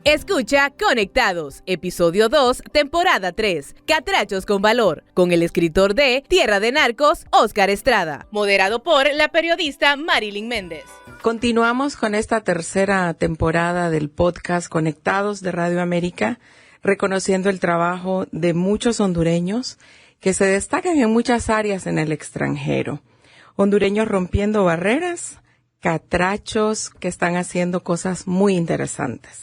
Escucha Conectados, episodio 2, temporada 3, Catrachos con Valor, con el escritor de Tierra de Narcos, Óscar Estrada, moderado por la periodista Marilyn Méndez. Continuamos con esta tercera temporada del podcast Conectados de Radio América, reconociendo el trabajo de muchos hondureños que se destacan en muchas áreas en el extranjero. Hondureños rompiendo barreras, catrachos que están haciendo cosas muy interesantes.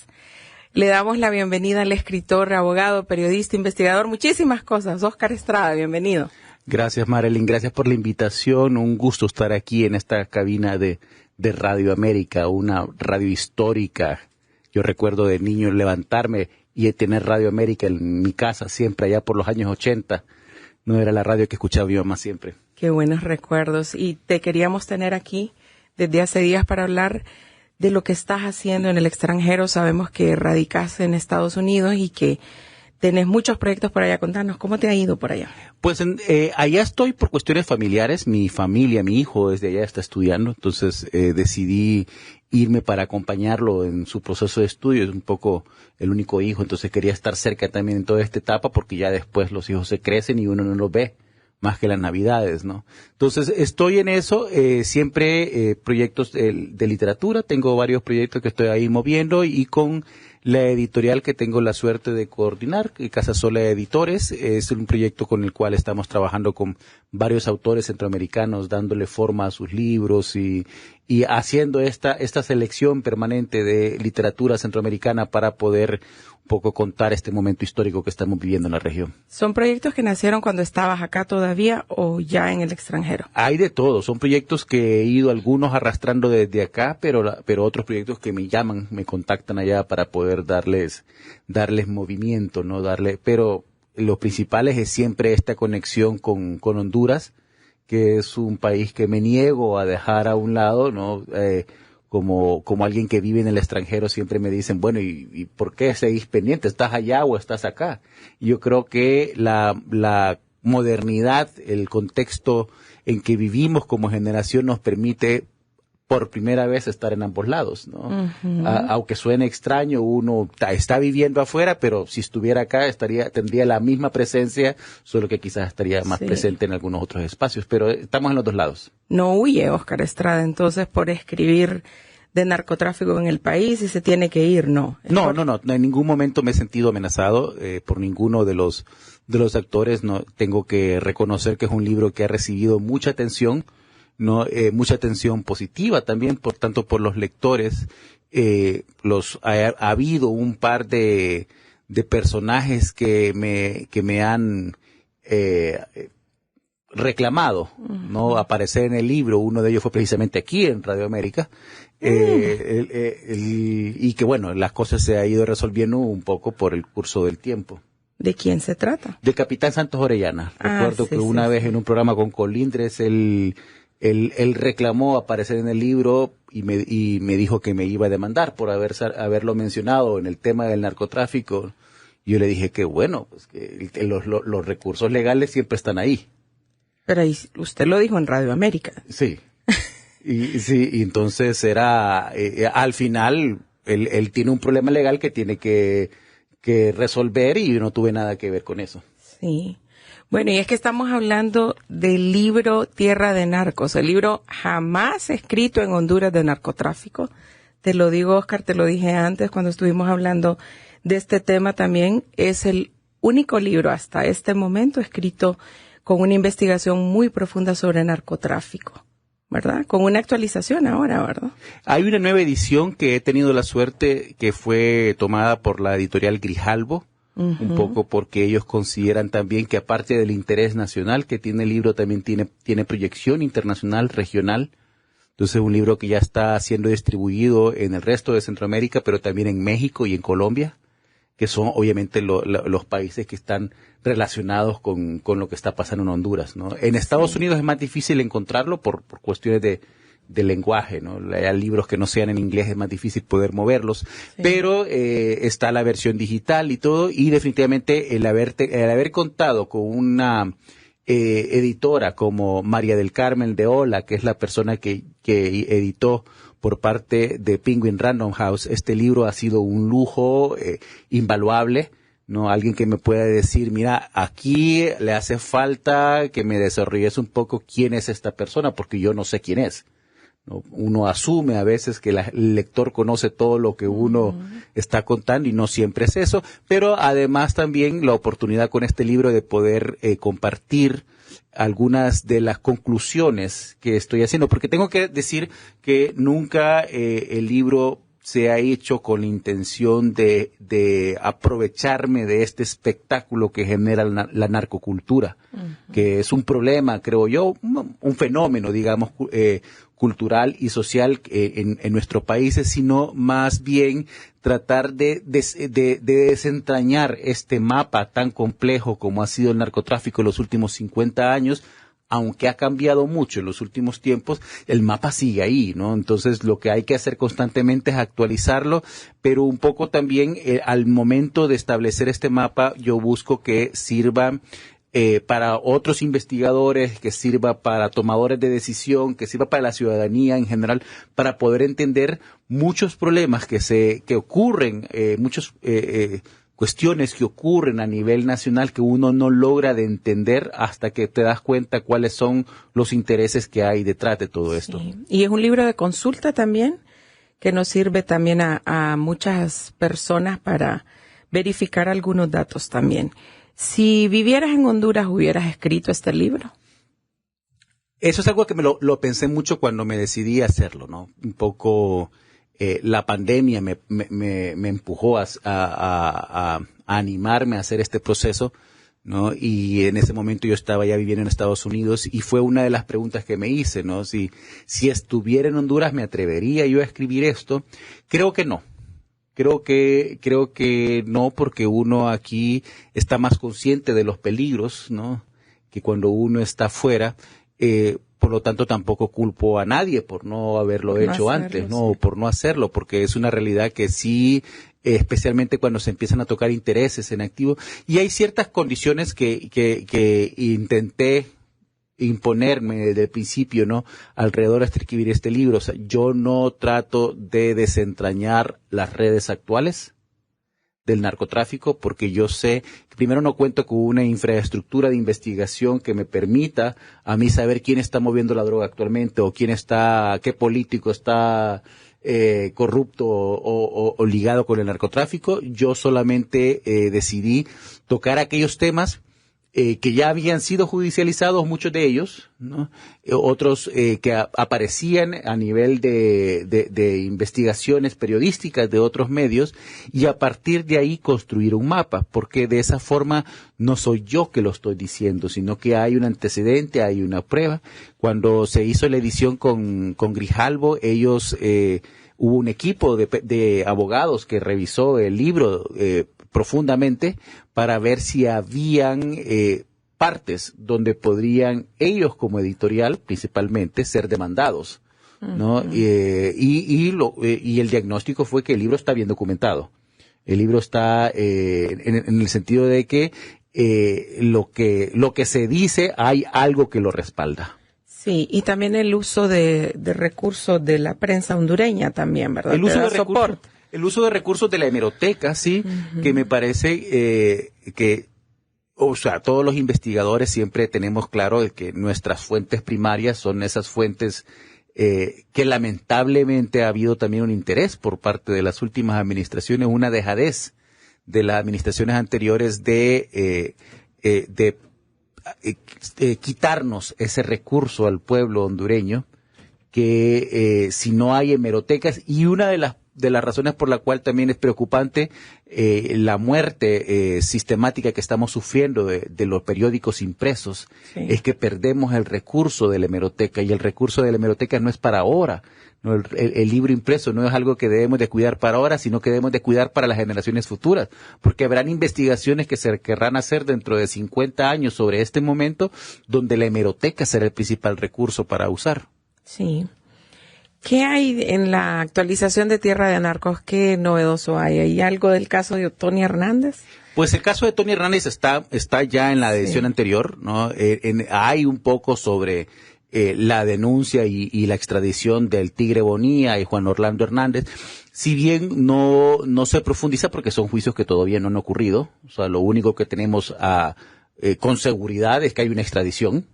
Le damos la bienvenida al escritor, abogado, periodista, investigador, muchísimas cosas. Óscar Estrada, bienvenido. Gracias, Marilyn. Gracias por la invitación. Un gusto estar aquí en esta cabina de Radio América, una radio histórica. Yo recuerdo de niño levantarme y tener Radio América en mi casa siempre, allá por los años 80. No era la radio que escuchaba mi mamá siempre. Qué buenos recuerdos. Y te queríamos tener aquí desde hace días para hablar de lo que estás haciendo en el extranjero. Sabemos que radicas en Estados Unidos y que tenés muchos proyectos por allá. Contanos, ¿cómo te ha ido por allá? Pues allá estoy por cuestiones familiares. Mi familia, mi hijo desde allá está estudiando, entonces decidí irme para acompañarlo en su proceso de estudio. Es un poco el único hijo, entonces quería estar cerca también en toda esta etapa porque ya después los hijos se crecen y uno no los ve más que las Navidades, ¿no? Entonces, estoy en eso, siempre proyectos de literatura, tengo varios proyectos que estoy ahí moviendo y con la editorial que tengo la suerte de coordinar, Casa Sola Editores, es un proyecto con el cual estamos trabajando con varios autores centroamericanos, dándole forma a sus libros y haciendo esta selección permanente de literatura centroamericana para poder un poco contar este momento histórico que estamos viviendo en la región. ¿Son proyectos que nacieron cuando estabas acá todavía o ya en el extranjero? Hay de todo, son proyectos que he ido algunos arrastrando desde acá, pero otros proyectos que me llaman, me contactan allá para poder darles movimiento, ¿no? Pero lo principal es siempre esta conexión con Honduras, que es un país que me niego a dejar a un lado, ¿no? Como alguien que vive en el extranjero siempre me dicen, bueno, ¿y por qué seguís pendiente? ¿Estás allá o estás acá? Y yo creo que la modernidad, el contexto en que vivimos como generación nos permite por primera vez estar en ambos lados, ¿no? Uh-huh. Aunque suene extraño, uno está viviendo afuera, pero si estuviera acá tendría la misma presencia, solo que quizás estaría más presente en algunos otros espacios, pero estamos en los dos lados. No huye Óscar Estrada entonces por escribir de narcotráfico en el país y se tiene que ir, ¿no? No, en ningún momento me he sentido amenazado por ninguno de los actores. No, tengo que reconocer que es un libro que ha recibido mucha atención, no, mucha atención positiva también, por tanto por los lectores. Ha habido un par de personajes que me han reclamado, ¿no? Aparecer en el libro. Uno de ellos fue precisamente aquí en Radio América. Y que bueno, las cosas se han ido resolviendo un poco por el curso del tiempo. ¿De quién se trata? Del capitán Santos Orellana. Recuerdo que una vez en un programa con Colindres, él reclamó aparecer en el libro y me dijo que me iba a demandar por haberlo mencionado en el tema del narcotráfico. Yo le dije que bueno, pues que los recursos legales siempre están ahí. Pero ahí, usted lo dijo en Radio América. Sí. Y entonces al final, él tiene un problema legal que tiene que resolver y yo no tuve nada que ver con eso. Sí. Bueno, y es que estamos hablando del libro Tierra de Narcos, el libro jamás escrito en Honduras de narcotráfico. Te lo digo, Óscar, te lo dije antes cuando estuvimos hablando de este tema también. Es el único libro hasta este momento escrito con una investigación muy profunda sobre narcotráfico, ¿verdad? Con una actualización ahora, ¿verdad? Hay una nueva edición que he tenido la suerte que fue tomada por la editorial Grijalbo, un poco porque ellos consideran también que aparte del interés nacional que tiene el libro, también tiene proyección internacional, regional. Entonces es un libro que ya está siendo distribuido en el resto de Centroamérica, pero también en México y en Colombia, que son obviamente los países que están relacionados con lo que está pasando en Honduras, ¿no? En Estados Unidos es más difícil encontrarlo por cuestiones de lenguaje, ¿no? Hay libros que no sean en inglés, es más difícil poder moverlos, pero está la versión digital y todo, y definitivamente el haber contado con una editora como María del Carmen de Ola, que es la persona que editó por parte de Penguin Random House. Este libro ha sido un lujo invaluable, ¿no? Alguien que me pueda decir, mira, aquí le hace falta que me desarrolles un poco quién es esta persona, porque yo no sé quién es, ¿no? Uno asume a veces que el lector conoce todo lo que uno está contando y no siempre es eso, pero además también la oportunidad con este libro de poder compartir algunas de las conclusiones que estoy haciendo, porque tengo que decir que nunca el libro se ha hecho con la intención de aprovecharme de este espectáculo que genera la narcocultura, que es un problema, creo yo, un fenómeno, digamos, cultural y social en nuestros países, sino más bien tratar de desentrañar este mapa tan complejo como ha sido el narcotráfico en los últimos 50 años, aunque ha cambiado mucho en los últimos tiempos, el mapa sigue ahí, ¿no? Entonces, lo que hay que hacer constantemente es actualizarlo, pero un poco también al momento de establecer este mapa, yo busco que sirva para otros investigadores, que sirva para tomadores de decisión, que sirva para la ciudadanía en general, para poder entender muchos problemas que ocurren, cuestiones que ocurren a nivel nacional que uno no logra de entender hasta que te das cuenta cuáles son los intereses que hay detrás de todo esto. Sí. Y es un libro de consulta también, que nos sirve también a muchas personas para verificar algunos datos también. Si vivieras en Honduras, ¿hubieras escrito este libro? Eso es algo que lo pensé mucho cuando me decidí a hacerlo, ¿no? Un poco la pandemia me empujó a animarme a hacer este proceso, ¿no? Y en ese momento yo estaba ya viviendo en Estados Unidos y fue una de las preguntas que me hice, ¿no? Si estuviera en Honduras, ¿me atrevería yo a escribir esto? Creo que no. Creo que no, porque uno aquí está más consciente de los peligros, ¿no? Que cuando uno está afuera, por lo tanto tampoco culpo a nadie por no haberlo hecho antes, ¿no? O por no hacerlo, porque es una realidad que sí, especialmente cuando se empiezan a tocar intereses en activo. Y hay ciertas condiciones que intenté imponerme desde el principio, ¿no? Alrededor de escribir este libro. O sea, yo no trato de desentrañar las redes actuales del narcotráfico, porque yo sé que primero no cuento con una infraestructura de investigación que me permita a mí saber quién está moviendo la droga actualmente o qué político está corrupto o ligado con el narcotráfico. Yo solamente decidí tocar aquellos temas que ya habían sido judicializados, muchos de ellos, ¿no? Otros que aparecían a nivel de investigaciones periodísticas de otros medios, y a partir de ahí construir un mapa, porque de esa forma no soy yo que lo estoy diciendo, sino que hay un antecedente, hay una prueba. Cuando se hizo la edición con Grijalbo, ellos hubo un equipo de abogados que revisó el libro profundamente para ver si habían partes donde podrían ellos como editorial principalmente ser demandados, ¿no? Uh-huh. Y el diagnóstico fue que el libro está bien documentado. El libro está en el sentido de que lo que se dice, hay algo que lo respalda. Sí, y también el uso de recursos de la prensa hondureña también, ¿verdad? El uso de recursos de la hemeroteca, sí, uh-huh. Que me parece que, o sea, todos los investigadores siempre tenemos claro de que nuestras fuentes primarias son esas fuentes que lamentablemente ha habido también un interés por parte de las últimas administraciones, una dejadez de las administraciones anteriores de quitarnos ese recurso al pueblo hondureño, que si no hay hemerotecas, y una de las razones por la cual también es preocupante la muerte sistemática que estamos sufriendo de los periódicos impresos, sí. Es que perdemos el recurso de la hemeroteca, y el recurso de la hemeroteca no es para ahora, ¿no? El libro impreso no es algo que debemos de cuidar para ahora, sino que debemos de cuidar para las generaciones futuras, porque habrán investigaciones que se querrán hacer dentro de 50 años sobre este momento, donde la hemeroteca será el principal recurso para usar. Sí. ¿Qué hay en la actualización de Tierra de Narcos? ¿Qué novedoso hay? ¿Hay algo del caso de Tony Hernández? Pues el caso de Tony Hernández está ya en la edición anterior, ¿no? Hay un poco sobre la denuncia y la extradición del Tigre Bonilla y Juan Orlando Hernández, si bien no se profundiza porque son juicios que todavía no han ocurrido. O sea, lo único que tenemos con seguridad es que hay una extradición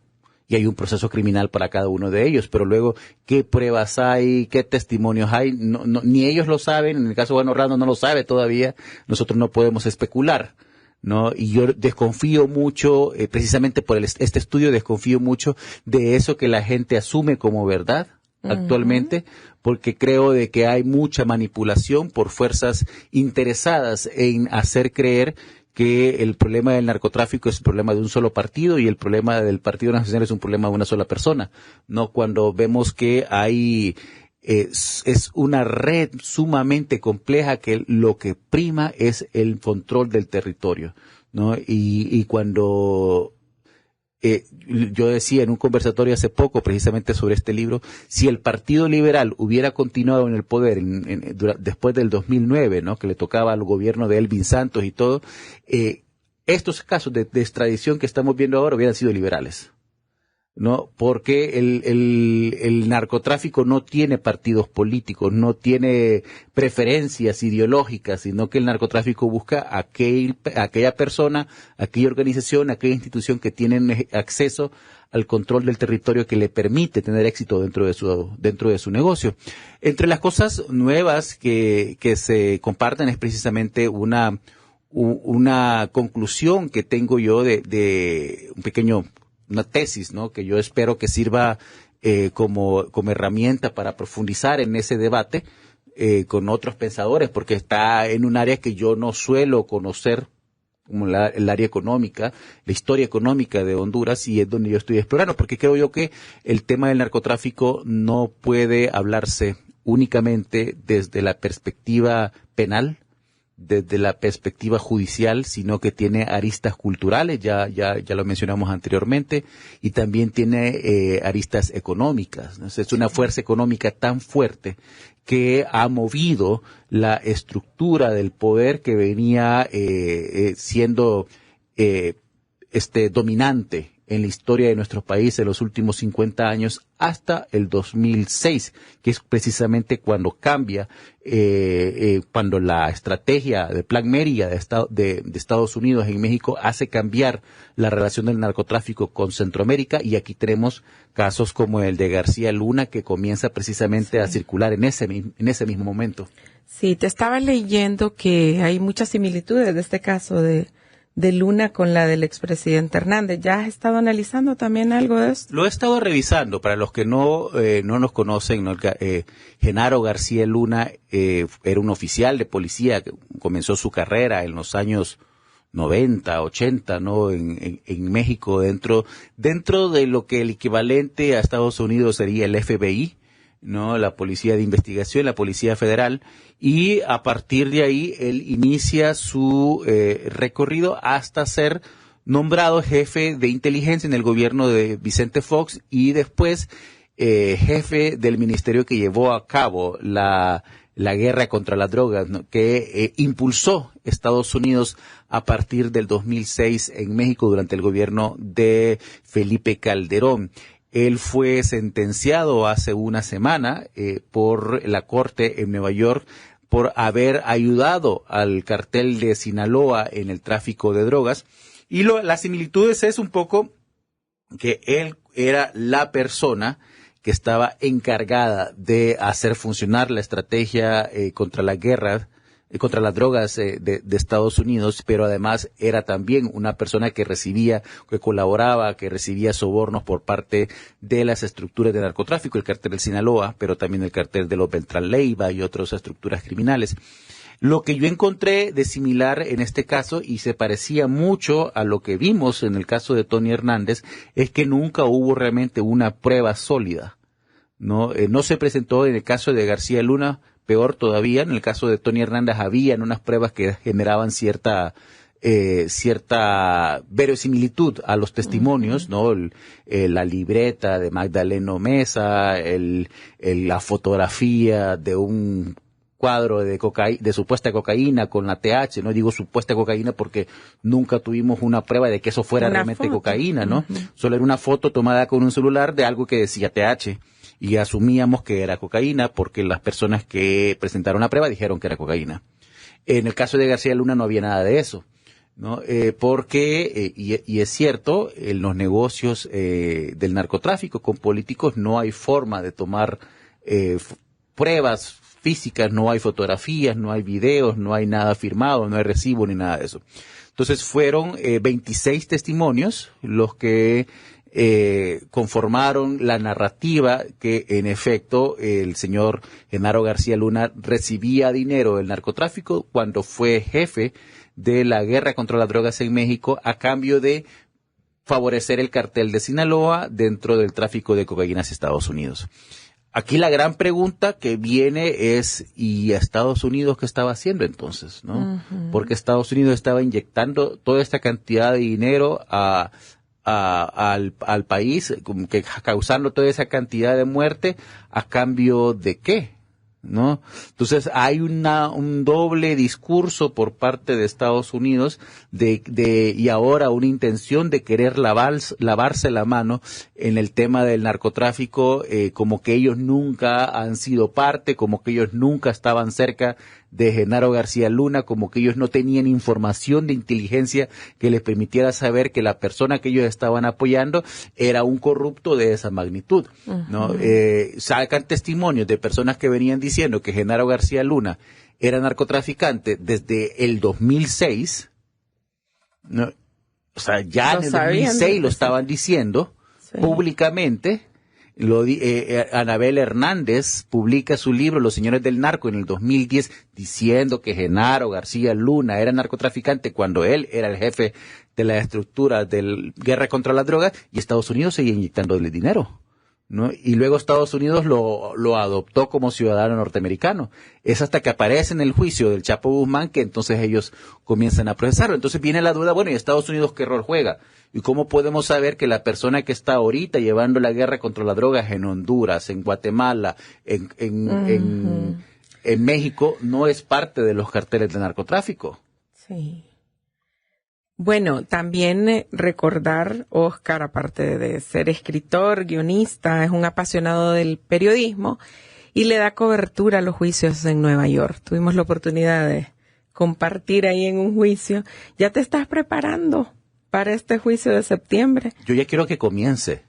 y hay un proceso criminal para cada uno de ellos, pero luego, ¿qué pruebas hay? ¿Qué testimonios hay? Ni ellos lo saben, en el caso de Juan Orlando no lo sabe todavía, nosotros no podemos especular, ¿no? Y yo desconfío mucho, precisamente por este estudio, desconfío mucho de eso que la gente asume como verdad actualmente, porque creo de que hay mucha manipulación por fuerzas interesadas en hacer creer que el problema del narcotráfico es un problema de un solo partido y el problema del Partido Nacional es un problema de una sola persona, ¿no? Cuando vemos que hay es una red sumamente compleja que lo que prima es el control del territorio, ¿no? Y cuando yo decía en un conversatorio hace poco precisamente sobre este libro, si el Partido Liberal hubiera continuado en el poder después del 2009, ¿no? Que le tocaba al gobierno de Elvin Santos y todo, estos casos de extradición que estamos viendo ahora hubieran sido liberales, ¿no? Porque el narcotráfico no tiene partidos políticos, no tiene preferencias ideológicas, sino que el narcotráfico busca aquella persona, aquella organización, aquella institución que tienen acceso al control del territorio que le permite tener éxito dentro de su negocio. Entre las cosas nuevas que se comparten es precisamente una conclusión que tengo yo de una tesis, ¿no? Que yo espero que sirva como herramienta para profundizar en ese debate con otros pensadores, porque está en un área que yo no suelo conocer, como el área económica, la historia económica de Honduras, y es donde yo estoy explorando, porque creo yo que el tema del narcotráfico no puede hablarse únicamente desde la perspectiva penal, desde la perspectiva judicial, sino que tiene aristas culturales, ya lo mencionamos anteriormente, y también tiene aristas económicas, ¿no? Es una fuerza económica tan fuerte que ha movido la estructura del poder que venía siendo dominante en la historia de nuestro país en los últimos 50 años hasta el 2006, que es precisamente cuando cambia, cuando la estrategia del Plan Mérida de Estados Unidos en México hace cambiar la relación del narcotráfico con Centroamérica, y aquí tenemos casos como el de García Luna, que comienza precisamente a circular en ese mismo momento. Sí, te estaba leyendo que hay muchas similitudes de este caso de Luna con la del expresidente Hernández. ¿Ya has estado analizando también algo de esto? Lo he estado revisando. Para los que no nos conocen, ¿no? Genaro García Luna era un oficial de policía que comenzó su carrera en los años 90, 80, ¿no? En México, dentro de lo que el equivalente a Estados Unidos sería el FBI, ¿no? La Policía de Investigación, la Policía Federal, y a partir de ahí él inicia su recorrido hasta ser nombrado jefe de inteligencia en el gobierno de Vicente Fox, y después jefe del ministerio que llevó a cabo la guerra contra las drogas, ¿no? Que impulsó Estados Unidos a partir del 2006 en México durante el gobierno de Felipe Calderón. Él fue sentenciado hace una semana por la corte en Nueva York por haber ayudado al cartel de Sinaloa en el tráfico de drogas. Y las similitudes es un poco que él era la persona que estaba encargada de hacer funcionar la estrategia contra la guerra, contra las drogas de Estados Unidos, pero además era también una persona que colaboraba, que recibía sobornos por parte de las estructuras de narcotráfico, el cartel del Sinaloa, pero también el cartel de los Beltrán Leiva y otras estructuras criminales. Lo que yo encontré de similar en este caso, y se parecía mucho a lo que vimos en el caso de Tony Hernández, es que nunca hubo realmente una prueba sólida, ¿no? No se presentó en el caso de García Luna. Peor todavía, en el caso de Tony Hernández habían unas pruebas que generaban cierta verosimilitud a los testimonios, ¿no? La libreta de Magdaleno Mesa, la fotografía de un cuadro de supuesta cocaína con la TH, no digo supuesta cocaína porque nunca tuvimos una prueba de que eso fuera realmente cocaína, ¿no? Solo era una foto tomada con un celular de algo que decía TH y asumíamos que era cocaína porque las personas que presentaron la prueba dijeron que era cocaína. En el caso de García Luna no había nada de eso, ¿no? Porque, y es cierto, en los negocios del narcotráfico con políticos no hay forma de tomar pruebas físicas, no hay fotografías, no hay videos, no hay nada firmado, no hay recibo ni nada de eso. Entonces fueron 26 testimonios los que conformaron la narrativa que en efecto el señor Genaro García Luna recibía dinero del narcotráfico cuando fue jefe de la guerra contra las drogas en México a cambio de favorecer el cartel de Sinaloa dentro del tráfico de cocaína hacia Estados Unidos. Aquí la gran pregunta que viene es, ¿y Estados Unidos qué estaba haciendo entonces, no? Porque Estados Unidos estaba inyectando toda esta cantidad de dinero al país, como que causando toda esa cantidad de muerte, ¿a cambio de qué? ¿No? Entonces hay un doble discurso por parte de Estados Unidos y ahora una intención de querer lavarse la mano en el tema del narcotráfico, como que ellos nunca han sido parte, como que ellos nunca estaban cerca de Genaro García Luna, como que ellos no tenían información de inteligencia que les permitiera saber que la persona que ellos estaban apoyando era un corrupto de esa magnitud, ¿no? Sacan testimonios de personas que venían diciendo que Genaro García Luna era narcotraficante desde el 2006, ¿no? O sea, ya en el 2006 lo estaban diciendo públicamente. Anabel Hernández publica su libro Los Señores del Narco en el 2010 diciendo que Genaro García Luna era narcotraficante cuando él era el jefe de la estructura de la guerra contra las drogas y Estados Unidos seguía inyectándole dinero, ¿no? Y luego Estados Unidos lo adoptó como ciudadano norteamericano. Es hasta que aparece en el juicio del Chapo Guzmán que entonces ellos comienzan a procesarlo. Entonces viene la duda, bueno, ¿y Estados Unidos qué rol juega? ¿Y cómo podemos saber que la persona que está ahorita llevando la guerra contra las drogas en Honduras, en Guatemala, en México, no es parte de los carteles de narcotráfico? Sí. Bueno, también recordar, Oscar, aparte de ser escritor, guionista, es un apasionado del periodismo y le da cobertura a los juicios en Nueva York. Tuvimos la oportunidad de compartir ahí en un juicio. ¿Ya te estás preparando para este juicio de septiembre? Yo ya quiero que comience.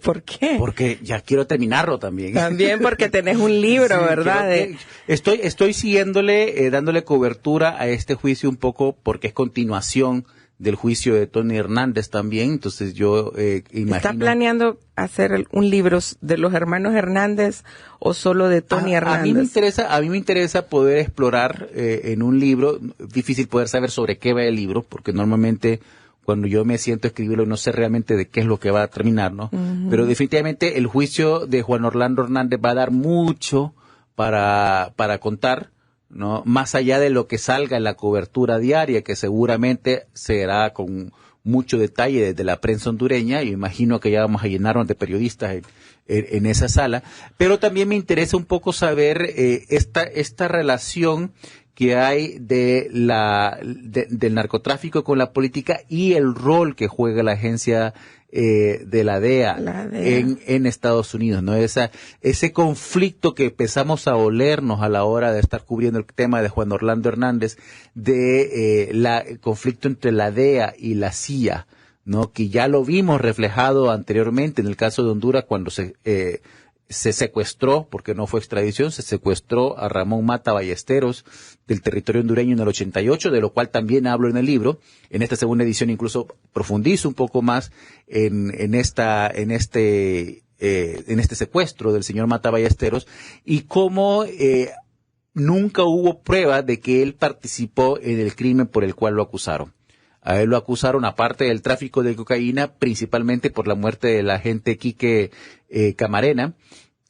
¿Por qué? Porque ya quiero terminarlo también. También porque tenés un libro, sí, ¿verdad? Estoy siguiéndole, dándole cobertura a este juicio un poco porque es continuación del juicio de Tony Hernández también. Entonces yo imagino... ¿Está planeando hacer un libro de los hermanos Hernández o solo de Tony Hernández? A mí me interesa poder explorar en un libro. Difícil poder saber sobre qué va el libro porque normalmente cuando yo me siento a escribirlo no sé realmente de qué es lo que va a terminar, ¿no? Pero definitivamente el juicio de Juan Orlando Hernández va a dar mucho para contar, ¿no? Más allá de lo que salga en la cobertura diaria, que seguramente será con mucho detalle desde la prensa hondureña, y imagino que ya vamos a llenarnos de periodistas en esa sala, pero también me interesa un poco saber esta relación que hay del narcotráfico con la política y el rol que juega la agencia de la DEA, en Estados Unidos, ¿no? Ese conflicto que empezamos a olernos a la hora de estar cubriendo el tema de Juan Orlando Hernández, el conflicto entre la DEA y la CIA, ¿no? Que ya lo vimos reflejado anteriormente en el caso de Honduras cuando se secuestró, porque no fue extradición, se secuestró a Ramón Mata Ballesteros del territorio hondureño en el 88, de lo cual también hablo en el libro. En esta segunda edición incluso profundizo un poco más en este secuestro del señor Mata Ballesteros y cómo nunca hubo prueba de que él participó en el crimen por el cual lo acusaron. A él lo acusaron, aparte del tráfico de cocaína, principalmente por la muerte del agente Quique Camarena.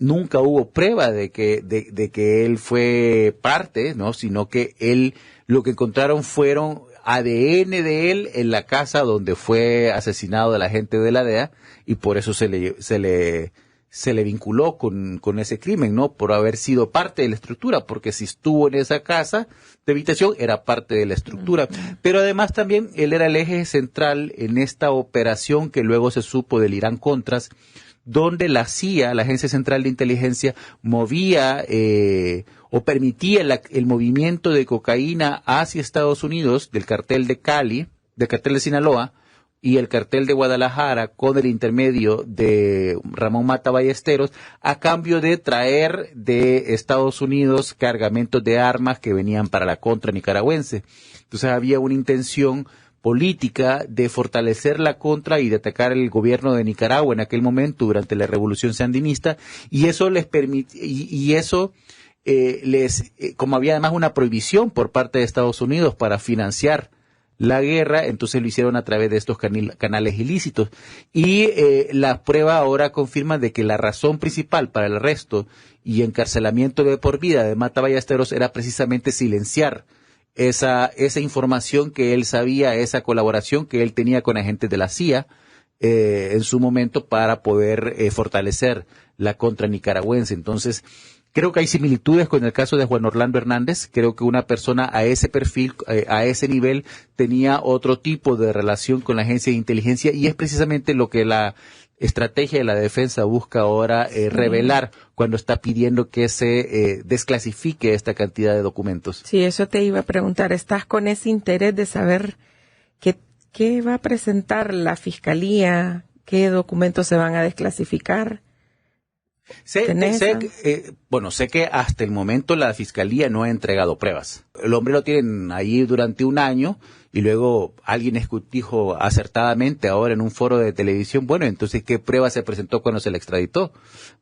Nunca hubo prueba de que él fue parte, ¿no? Sino que lo que encontraron fueron ADN de él en la casa donde fue asesinado el agente de la DEA y por eso se le se le vinculó con ese crimen, ¿no? Por haber sido parte de la estructura, porque si estuvo en esa casa de habitación era parte de la estructura. Pero además también él era el eje central en esta operación que luego se supo del Irán Contras, donde la CIA, la Agencia Central de Inteligencia, movía o permitía el movimiento de cocaína hacia Estados Unidos del cartel de Cali, del cartel de Sinaloa, y el cartel de Guadalajara con el intermedio de Ramón Mata Ballesteros a cambio de traer de Estados Unidos cargamentos de armas que venían para la contra nicaragüense. Entonces había una intención política de fortalecer la contra y de atacar el gobierno de Nicaragua en aquel momento durante la Revolución Sandinista, y eso les como había además una prohibición por parte de Estados Unidos para financiar la guerra, entonces lo hicieron a través de estos canales ilícitos. Y la prueba ahora confirma de que la razón principal para el arresto y encarcelamiento de por vida de Mata Ballesteros era precisamente silenciar esa información que él sabía, esa colaboración que él tenía con agentes de la CIA en su momento para poder fortalecer la contra nicaragüense. Entonces, creo que hay similitudes con el caso de Juan Orlando Hernández. Creo que una persona a ese perfil, a ese nivel, tenía otro tipo de relación con la agencia de inteligencia, y es precisamente lo que la estrategia de la defensa busca ahora revelar cuando está pidiendo que se desclasifique esta cantidad de documentos. Sí, eso te iba a preguntar. ¿Estás con ese interés de saber qué va a presentar la Fiscalía? ¿Qué documentos se van a desclasificar? Sé que hasta el momento la Fiscalía no ha entregado pruebas. El hombre lo tienen ahí durante un año y luego alguien dijo acertadamente ahora en un foro de televisión, bueno, entonces ¿qué prueba se presentó cuando se le extraditó?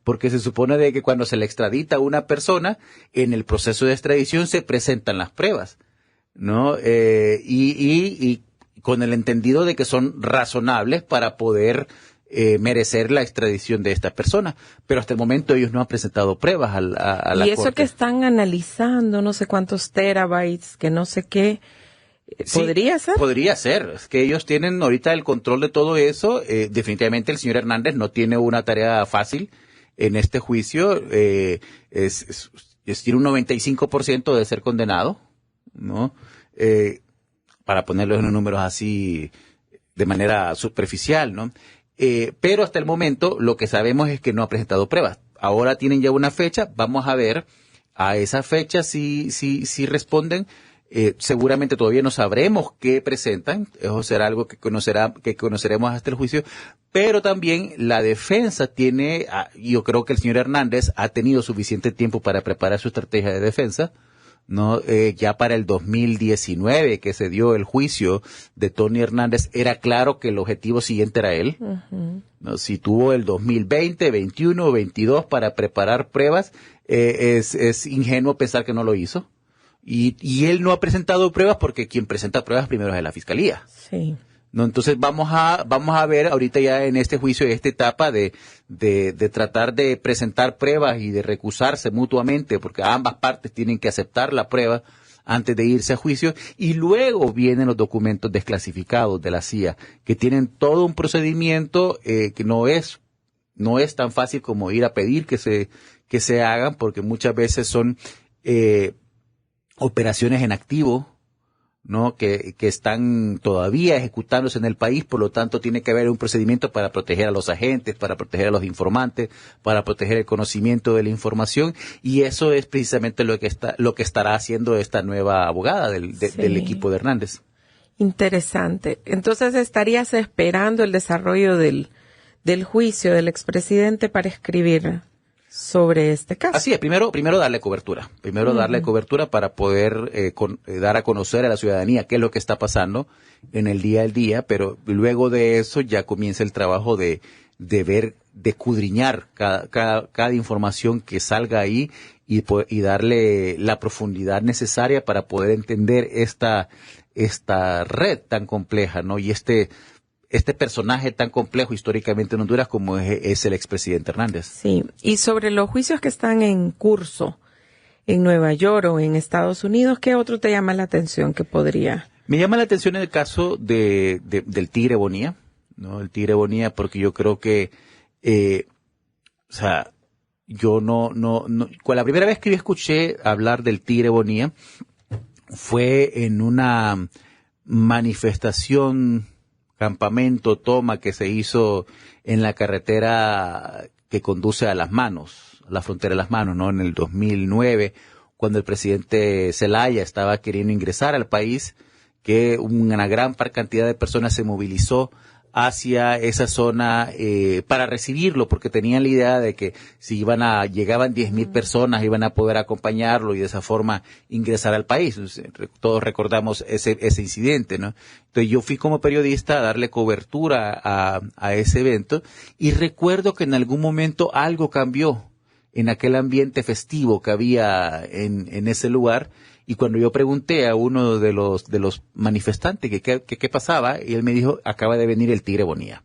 Porque se supone de que cuando se le extradita a una persona, en el proceso de extradición se presentan las pruebas, ¿no? Y con el entendido de que son razonables para poder merecer la extradición de esta persona, pero hasta el momento ellos no han presentado pruebas a la y eso corte. Que están analizando no sé cuántos terabytes, que no sé qué, ¿podría ser? Podría ser, es que ellos tienen ahorita el control de todo eso. Definitivamente el señor Hernández no tiene una tarea fácil en este juicio, tiene un 95% de ser condenado, ¿no? Para ponerlo en números así de manera superficial, ¿no? Pero hasta el momento lo que sabemos es que no ha presentado pruebas. Ahora tienen ya una fecha, vamos a ver a esa fecha si responden. Seguramente todavía no sabremos qué presentan, eso será algo que conoceremos hasta el juicio, pero también la defensa tiene, yo creo que el señor Hernández ha tenido suficiente tiempo para preparar su estrategia de defensa, ¿no? Ya para el 2019 que se dio el juicio de Tony Hernández, era claro que el objetivo siguiente era él. Uh-huh. ¿No? Si tuvo el 2020, 21, 22 para preparar pruebas, es ingenuo pensar que no lo hizo. Y él no ha presentado pruebas porque quien presenta pruebas primero es la Fiscalía. Sí. No, entonces vamos a ver ahorita ya en este juicio, esta etapa de tratar de presentar pruebas y de recusarse mutuamente, porque ambas partes tienen que aceptar la prueba antes de irse a juicio, y luego vienen los documentos desclasificados de la CIA, que tienen todo un procedimiento que no es tan fácil como ir a pedir que se hagan, porque muchas veces son operaciones en activo, ¿no? Que están todavía ejecutándose en el país, por lo tanto tiene que haber un procedimiento para proteger a los agentes, para proteger a los informantes, para proteger el conocimiento de la información, y eso es precisamente lo que estará haciendo esta nueva abogada del equipo de Hernández. Interesante. Entonces estarías esperando el desarrollo del juicio del expresidente para escribir sobre este caso. Así es, primero darle cobertura. Darle cobertura para poder dar a conocer a la ciudadanía qué es lo que está pasando en el día al día, pero luego de eso ya comienza el trabajo de ver, de escudriñar cada información que salga ahí y darle la profundidad necesaria para poder entender esta red tan compleja, ¿no? Y este personaje tan complejo históricamente en Honduras como es el expresidente Hernández. Sí, y sobre los juicios que están en curso en Nueva York o en Estados Unidos, ¿qué otro te llama la atención que podría? Me llama la atención el caso del Tigre Bonilla, ¿no? El Tigre Bonilla, porque yo creo que o sea, yo la primera vez que yo escuché hablar del Tigre Bonilla fue en una manifestación, campamento, toma que se hizo en la carretera que conduce a Las Manos, a la frontera de Las Manos, ¿no? En el 2009, cuando el presidente Zelaya estaba queriendo ingresar al país, que una gran cantidad de personas se movilizó hacia esa zona para recibirlo, porque tenían la idea de que si llegaban 10,000 personas, iban a poder acompañarlo y de esa forma ingresar al país. Todos recordamos ese incidente, ¿no? Entonces yo fui como periodista a darle cobertura a ese evento y recuerdo que en algún momento algo cambió en aquel ambiente festivo que había en ese lugar. Y cuando yo pregunté a uno de los manifestantes que qué pasaba, y él me dijo, acaba de venir el Tigre Bonilla.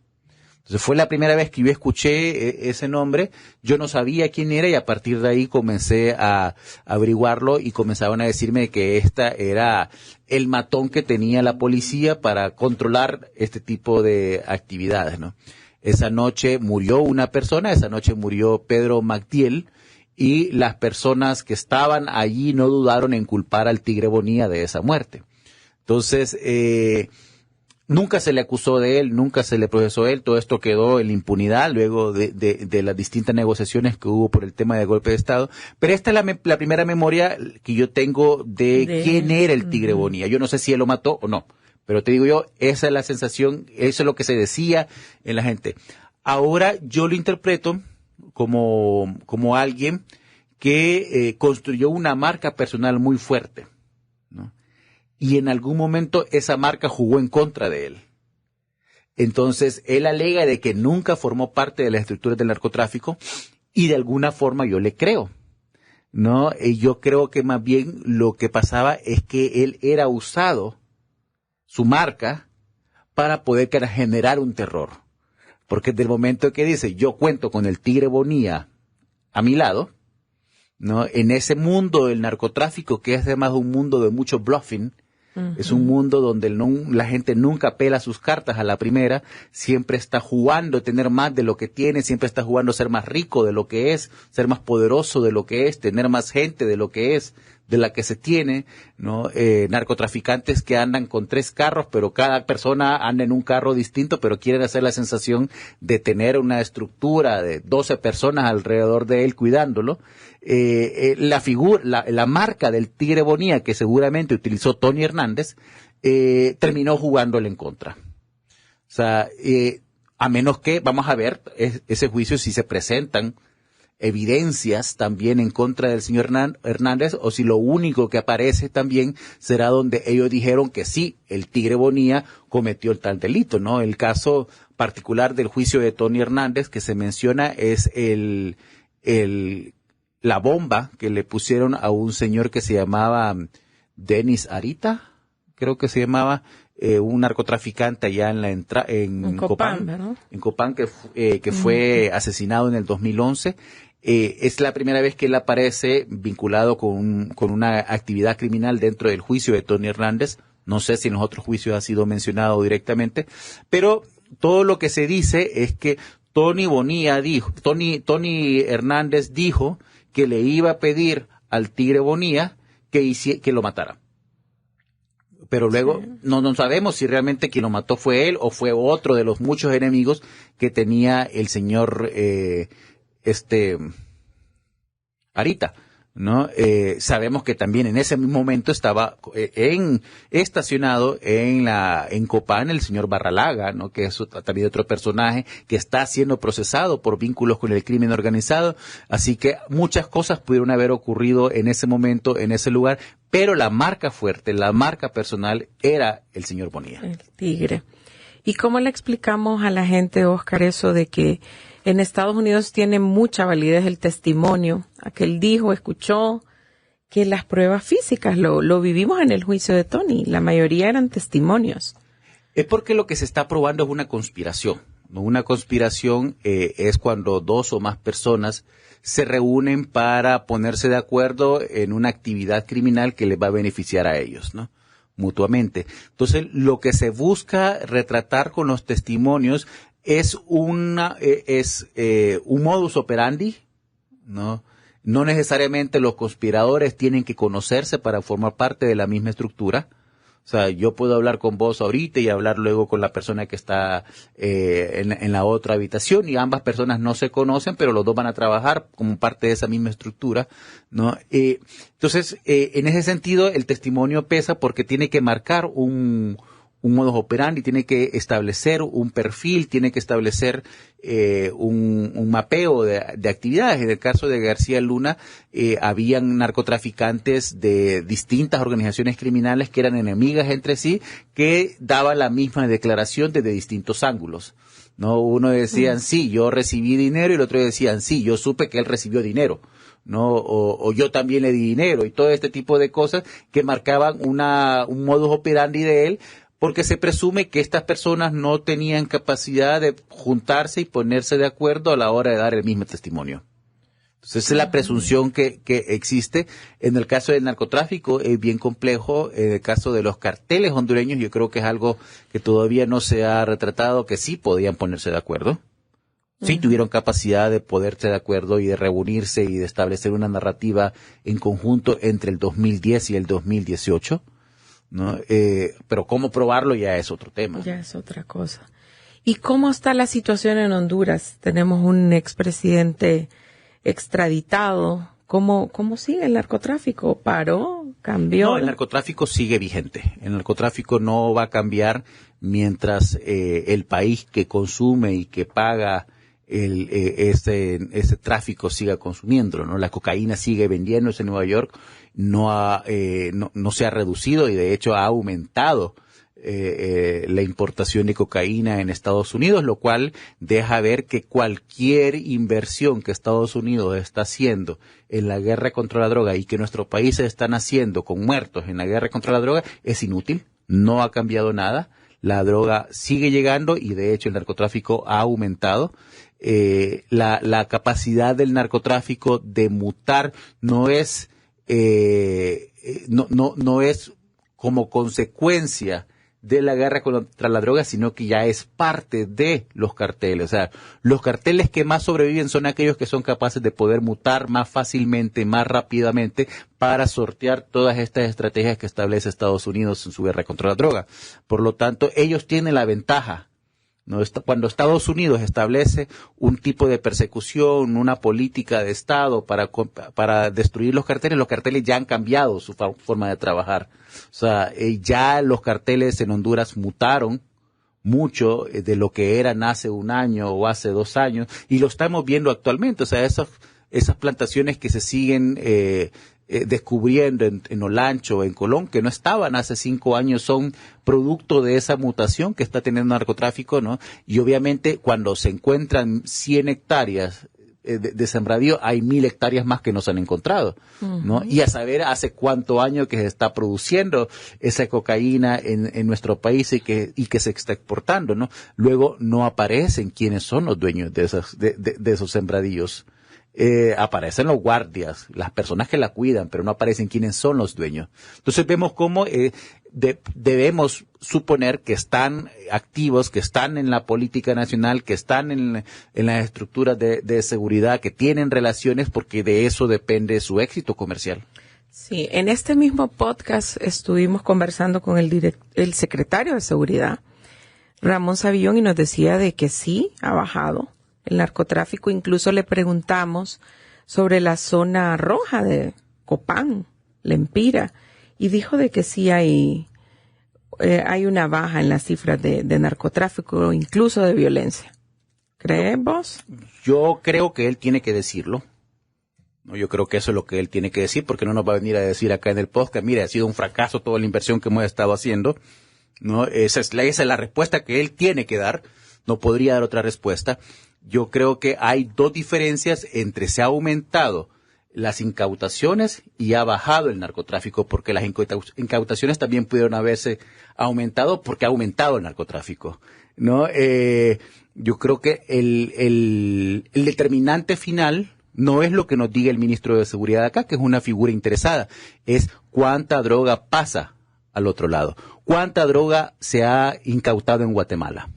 Entonces fue la primera vez que yo escuché ese nombre. Yo no sabía quién era y a partir de ahí comencé a averiguarlo y comenzaban a decirme que esta era el matón que tenía la policía para controlar este tipo de actividades, ¿no? Esa noche murió una persona, esa noche murió Pedro Magdiel, y las personas que estaban allí no dudaron en culpar al Tigre Bonilla de esa muerte. Entonces, nunca se le acusó de él, nunca se le procesó a él, todo esto quedó en la impunidad luego de las distintas negociaciones que hubo por el tema del golpe de Estado. Pero esta es la primera memoria que yo tengo de quién era el Tigre Bonilla. Yo no sé si él lo mató o no, pero te digo yo, esa es la sensación, eso es lo que se decía en la gente. Ahora yo lo interpreto como alguien que construyó una marca personal muy fuerte, ¿no? Y en algún momento esa marca jugó en contra de él. Entonces, él alega de que nunca formó parte de las estructuras del narcotráfico y de alguna forma yo le creo, ¿no? Y yo creo que más bien lo que pasaba es que él era usado, su marca, para poder generar un terror. Porque desde el momento que dice, yo cuento con el Tigre Bonilla a mi lado, ¿no? En ese mundo del narcotráfico, que es además un mundo de mucho bluffing, es un mundo donde la gente nunca pela sus cartas a la primera, siempre está jugando a tener más de lo que tiene, siempre está jugando a ser más rico de lo que es, ser más poderoso de lo que es, tener más gente de lo que es, de la que se tiene, ¿no? Narcotraficantes que andan con 3 carros, pero cada persona anda en un carro distinto, pero quieren hacer la sensación de tener una estructura de 12 personas alrededor de él cuidándolo. La marca del Tigre Bonilla que seguramente utilizó Tony Hernández, terminó jugándole en contra. O sea, a menos que, vamos a ver, ese juicio si se presentan evidencias también en contra del señor Hernández, o si lo único que aparece también será donde ellos dijeron que sí, el Tigre Bonilla cometió el tal delito, ¿no? El caso particular del juicio de Tony Hernández que se menciona es la bomba que le pusieron a un señor que se llamaba Denis Arita, creo que se llamaba, un narcotraficante allá en Copán, ¿no? En Copán, que fue asesinado en el 2011. Es la primera vez que él aparece vinculado con una actividad criminal dentro del juicio de Tony Hernández. No sé si en los otros juicios ha sido mencionado directamente, pero todo lo que se dice es que Tony Hernández dijo que le iba a pedir al Tigre Bonilla que lo matara. Pero luego no sabemos si realmente quien lo mató fue él o fue otro de los muchos enemigos que tenía el señor Arita, ¿no? Sabemos que también en ese mismo momento estaba estacionado en Copán el señor Barralaga, ¿no? Que es también otro personaje que está siendo procesado por vínculos con el crimen organizado. Así que muchas cosas pudieron haber ocurrido en ese momento, en ese lugar, pero la marca fuerte, la marca personal era el señor Bonilla. El Tigre. ¿Y cómo le explicamos a la gente, Oscar, eso de que en Estados Unidos tiene mucha validez el testimonio? Aquel dijo, escuchó, que las pruebas físicas, lo vivimos en el juicio de Tony, la mayoría eran testimonios. Es porque lo que se está probando es una conspiración. Una conspiración es cuando 2 o más personas se reúnen para ponerse de acuerdo en una actividad criminal que les va a beneficiar a ellos, ¿no? Mutuamente. Entonces, lo que se busca retratar con los testimonios es un modus operandi, ¿no? No necesariamente los conspiradores tienen que conocerse para formar parte de la misma estructura. O sea, yo puedo hablar con vos ahorita y hablar luego con la persona que está en la otra habitación, y ambas personas no se conocen, pero los dos van a trabajar como parte de esa misma estructura, ¿no? Entonces, en ese sentido, el testimonio pesa porque tiene que marcar un modus operandi, tiene que establecer un perfil, tiene que establecer un mapeo de actividades. En el caso de García Luna, habían narcotraficantes de distintas organizaciones criminales que eran enemigas entre sí, que daban la misma declaración desde distintos ángulos, ¿no? Uno decían, sí, yo recibí dinero, y el otro decían, sí, yo supe que él recibió dinero, ¿no? O yo también le di dinero, y todo este tipo de cosas que marcaban un modus operandi de él, porque se presume que estas personas no tenían capacidad de juntarse y ponerse de acuerdo a la hora de dar el mismo testimonio. Entonces, esa es la presunción que existe. En el caso del narcotráfico es bien complejo. En el caso de los carteles hondureños, yo creo que es algo que todavía no se ha retratado, que sí podían ponerse de acuerdo. Sí tuvieron capacidad de ponerse de acuerdo y de reunirse y de establecer una narrativa en conjunto entre el 2010 y el 2018. ¿No? Pero cómo probarlo ya es otro tema. Ya es otra cosa. ¿Y cómo está la situación en Honduras? Tenemos un expresidente extraditado. ¿Cómo sigue el narcotráfico? ¿Paró? ¿Cambió? No, el narcotráfico sigue vigente. El narcotráfico no va a cambiar mientras el país que consume y que paga ese tráfico siga consumiéndolo, ¿no? La cocaína sigue vendiéndose en Nueva York, no se ha reducido, y de hecho ha aumentado la importación de cocaína en Estados Unidos, lo cual deja ver que cualquier inversión que Estados Unidos está haciendo en la guerra contra la droga y que nuestros países están haciendo con muertos en la guerra contra la droga es inútil, no ha cambiado nada. La droga sigue llegando y de hecho el narcotráfico ha aumentado. La capacidad del narcotráfico de mutar no es como consecuencia de la guerra contra la droga, sino que ya es parte de los carteles. O sea, los carteles que más sobreviven son aquellos que son capaces de poder mutar más fácilmente, más rápidamente, para sortear todas estas estrategias que establece Estados Unidos en su guerra contra la droga. Por lo tanto, ellos tienen la ventaja, ¿no? Cuando Estados Unidos establece un tipo de persecución, una política de Estado para destruir los carteles ya han cambiado su forma de trabajar. O sea, ya los carteles en Honduras mutaron mucho de lo que eran hace un año o hace 2 años, y lo estamos viendo actualmente. O sea, esas plantaciones que se siguen descubriendo en Olancho, en Colón, que no estaban hace 5 años, son producto de esa mutación que está teniendo el narcotráfico, ¿no? Y obviamente cuando se encuentran 100 hectáreas de sembradío, hay 1000 hectáreas más que no se han encontrado, ¿no? Y a saber hace cuánto año que se está produciendo esa cocaína en nuestro país y que se está exportando, ¿no? Luego no aparecen quiénes son los dueños de esos sembradíos. Aparecen los guardias, las personas que la cuidan, pero no aparecen quiénes son los dueños. Entonces vemos cómo debemos suponer que están activos, que están en la política nacional, que están en las estructuras de seguridad, que tienen relaciones, porque de eso depende su éxito comercial. Sí, en este mismo podcast estuvimos conversando con el secretario de Seguridad, Ramón Savillón, y nos decía de que sí, ha bajado el narcotráfico. Incluso le preguntamos sobre la zona roja de Copán, Lempira, y dijo de que sí hay una baja en las cifras de narcotráfico, incluso de violencia. ¿Crees vos? Yo creo que él tiene que decirlo. No, yo creo que eso es lo que él tiene que decir, porque no nos va a venir a decir acá en el podcast, mire, ha sido un fracaso toda la inversión que hemos estado haciendo, ¿no? Esa es la respuesta que él tiene que dar. No podría dar otra respuesta. Yo creo que hay 2 diferencias entre se ha aumentado las incautaciones y ha bajado el narcotráfico, porque las incautaciones también pudieron haberse aumentado porque ha aumentado el narcotráfico, ¿no? Yo creo que el determinante final no es lo que nos diga el ministro de Seguridad acá, que es una figura interesada, es cuánta droga pasa al otro lado, cuánta droga se ha incautado en Guatemala,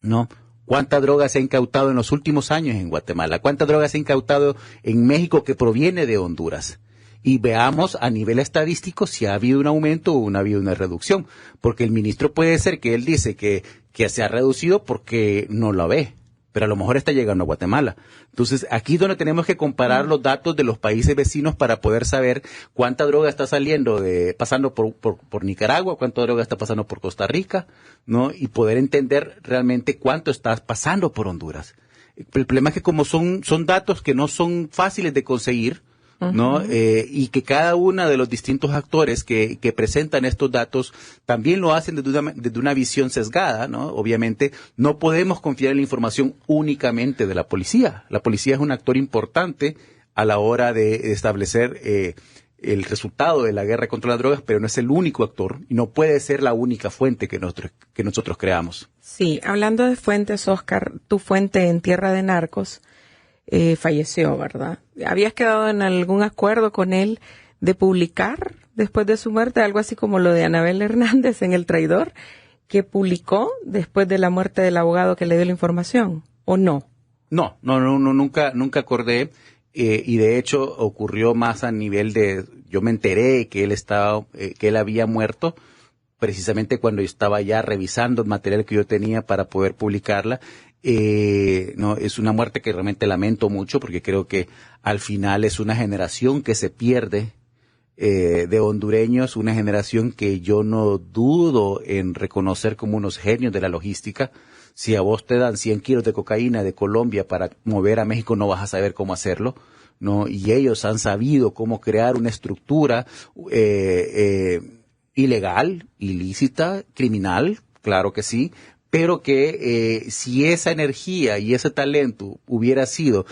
¿no? ¿Cuánta droga se ha incautado en los últimos años en Guatemala? ¿Cuánta droga se ha incautado en México que proviene de Honduras? Y veamos a nivel estadístico si ha habido un aumento o no ha habido una reducción. Porque el ministro puede ser que él dice que se ha reducido porque no lo ve, pero a lo mejor está llegando a Guatemala. Entonces, aquí es donde tenemos que comparar los datos de los países vecinos para poder saber cuánta droga está saliendo pasando por Nicaragua, cuánta droga está pasando por Costa Rica, ¿no? Y poder entender realmente cuánto está pasando por Honduras. El problema es que como son datos que no son fáciles de conseguir, ¿no? Y que cada uno de los distintos actores que presentan estos datos también lo hacen desde una visión sesgada, ¿no? Obviamente no podemos confiar en la información únicamente de la policía. La policía es un actor importante a la hora de establecer el resultado de la guerra contra las drogas, pero no es el único actor y no puede ser la única fuente que nosotros creamos. Sí, hablando de fuentes, Oscar, tu fuente en Tierra de Narcos falleció, ¿verdad? ¿Habías quedado en algún acuerdo con él de publicar después de su muerte algo así como lo de Anabel Hernández en El Traidor, que publicó después de la muerte del abogado que le dio la información, o no? No, nunca acordé, y de hecho ocurrió más a nivel yo me enteré que él había muerto precisamente cuando yo estaba ya revisando el material que yo tenía para poder publicarla. No, es una muerte que realmente lamento mucho porque creo que al final es una generación que se pierde de hondureños, una generación que yo no dudo en reconocer como unos genios de la logística. Si a vos te dan 100 kilos de cocaína de Colombia para mover a México, no vas a saber cómo hacerlo, ¿no? Y ellos han sabido cómo crear una estructura ilegal, ilícita, criminal, claro que sí, pero que si esa energía y ese talento hubiera sido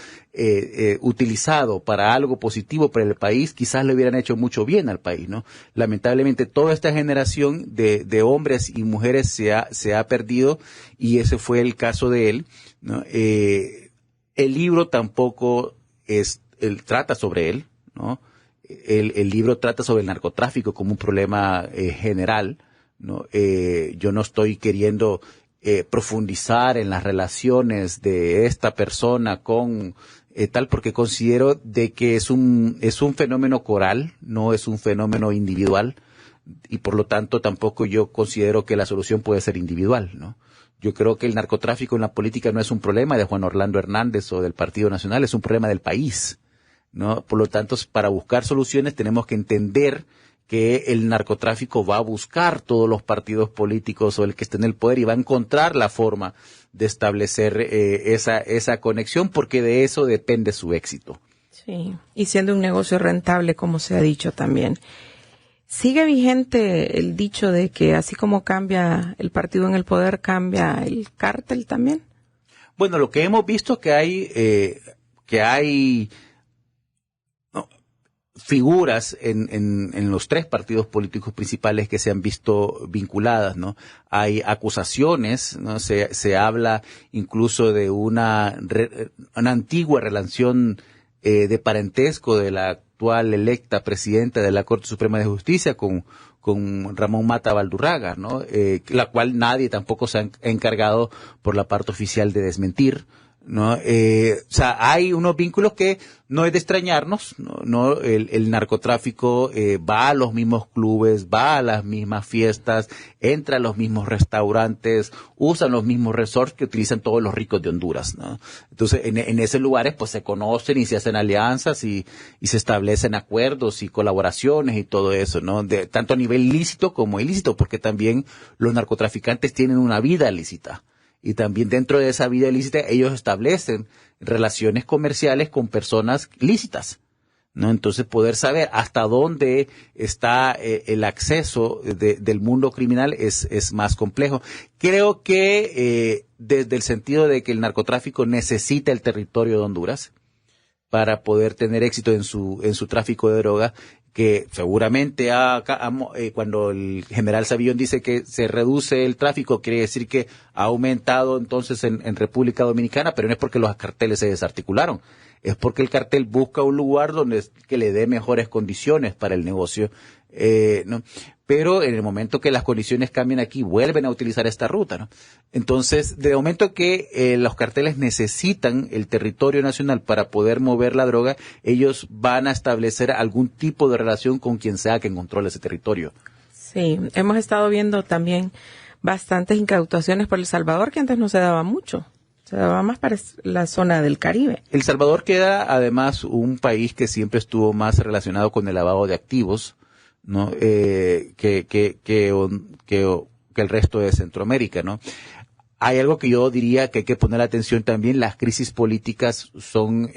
utilizado para algo positivo para el país, quizás le hubieran hecho mucho bien al país, ¿no? Lamentablemente toda esta generación de hombres y mujeres se ha perdido y ese fue el caso de él, ¿no? El libro tampoco trata sobre él, ¿no? El libro trata sobre el narcotráfico como un problema general, ¿no? Yo no estoy queriendo profundizar en las relaciones de esta persona con tal, porque considero de que es un fenómeno coral, no es un fenómeno individual, y por lo tanto tampoco yo considero que la solución puede ser individual, ¿no? Yo creo que el narcotráfico en la política no es un problema de Juan Orlando Hernández o del Partido Nacional, es un problema del país, ¿no? Por lo tanto, para buscar soluciones tenemos que entender que el narcotráfico va a buscar todos los partidos políticos o el que esté en el poder y va a encontrar la forma de establecer esa conexión, porque de eso depende su éxito. Sí, y siendo un negocio rentable, como se ha dicho también. ¿Sigue vigente el dicho de que así como cambia el partido en el poder, cambia el cártel también? Bueno, lo que hemos visto que hay figuras en los tres partidos políticos principales que se han visto vinculadas, ¿no? Hay acusaciones, ¿no? Se habla incluso de una antigua relación de parentesco de la actual electa presidenta de la Corte Suprema de Justicia con Ramón Mata Baldurraga, ¿no? La cual nadie tampoco se ha encargado por la parte oficial de desmentir, ¿no? O sea, hay unos vínculos que no es de extrañarnos, ¿no? El narcotráfico va a los mismos clubes, va a las mismas fiestas, entra a los mismos restaurantes, usan los mismos resorts que utilizan todos los ricos de Honduras, ¿no? Entonces, en esos lugares, pues se conocen y se hacen alianzas y se establecen acuerdos y colaboraciones y todo eso, ¿no? Tanto a nivel lícito como ilícito, porque también los narcotraficantes tienen una vida lícita. Y también dentro de esa vida ilícita ellos establecen relaciones comerciales con personas lícitas, ¿no? Entonces poder saber hasta dónde está el acceso del mundo criminal es más complejo. Creo que desde el sentido de que el narcotráfico necesita el territorio de Honduras para poder tener éxito en su tráfico de droga, que seguramente cuando el general Savillón dice que se reduce el tráfico, quiere decir que ha aumentado entonces en República Dominicana, pero no es porque los carteles se desarticularon, es porque el cartel busca un lugar que le dé mejores condiciones para el negocio, ¿no? Pero en el momento que las condiciones cambian aquí, vuelven a utilizar esta ruta, ¿no? Entonces, de momento que los carteles necesitan el territorio nacional para poder mover la droga, ellos van a establecer algún tipo de relación con quien sea que controle ese territorio. Sí, hemos estado viendo también bastantes incautaciones por El Salvador, que antes no se daba mucho. Se daba más para la zona del Caribe. El Salvador queda, además, un país que siempre estuvo más relacionado con el lavado de activos, ¿no? Que el resto de Centroamérica, ¿no? Hay algo que yo diría que hay que poner atención también. Las crisis políticas son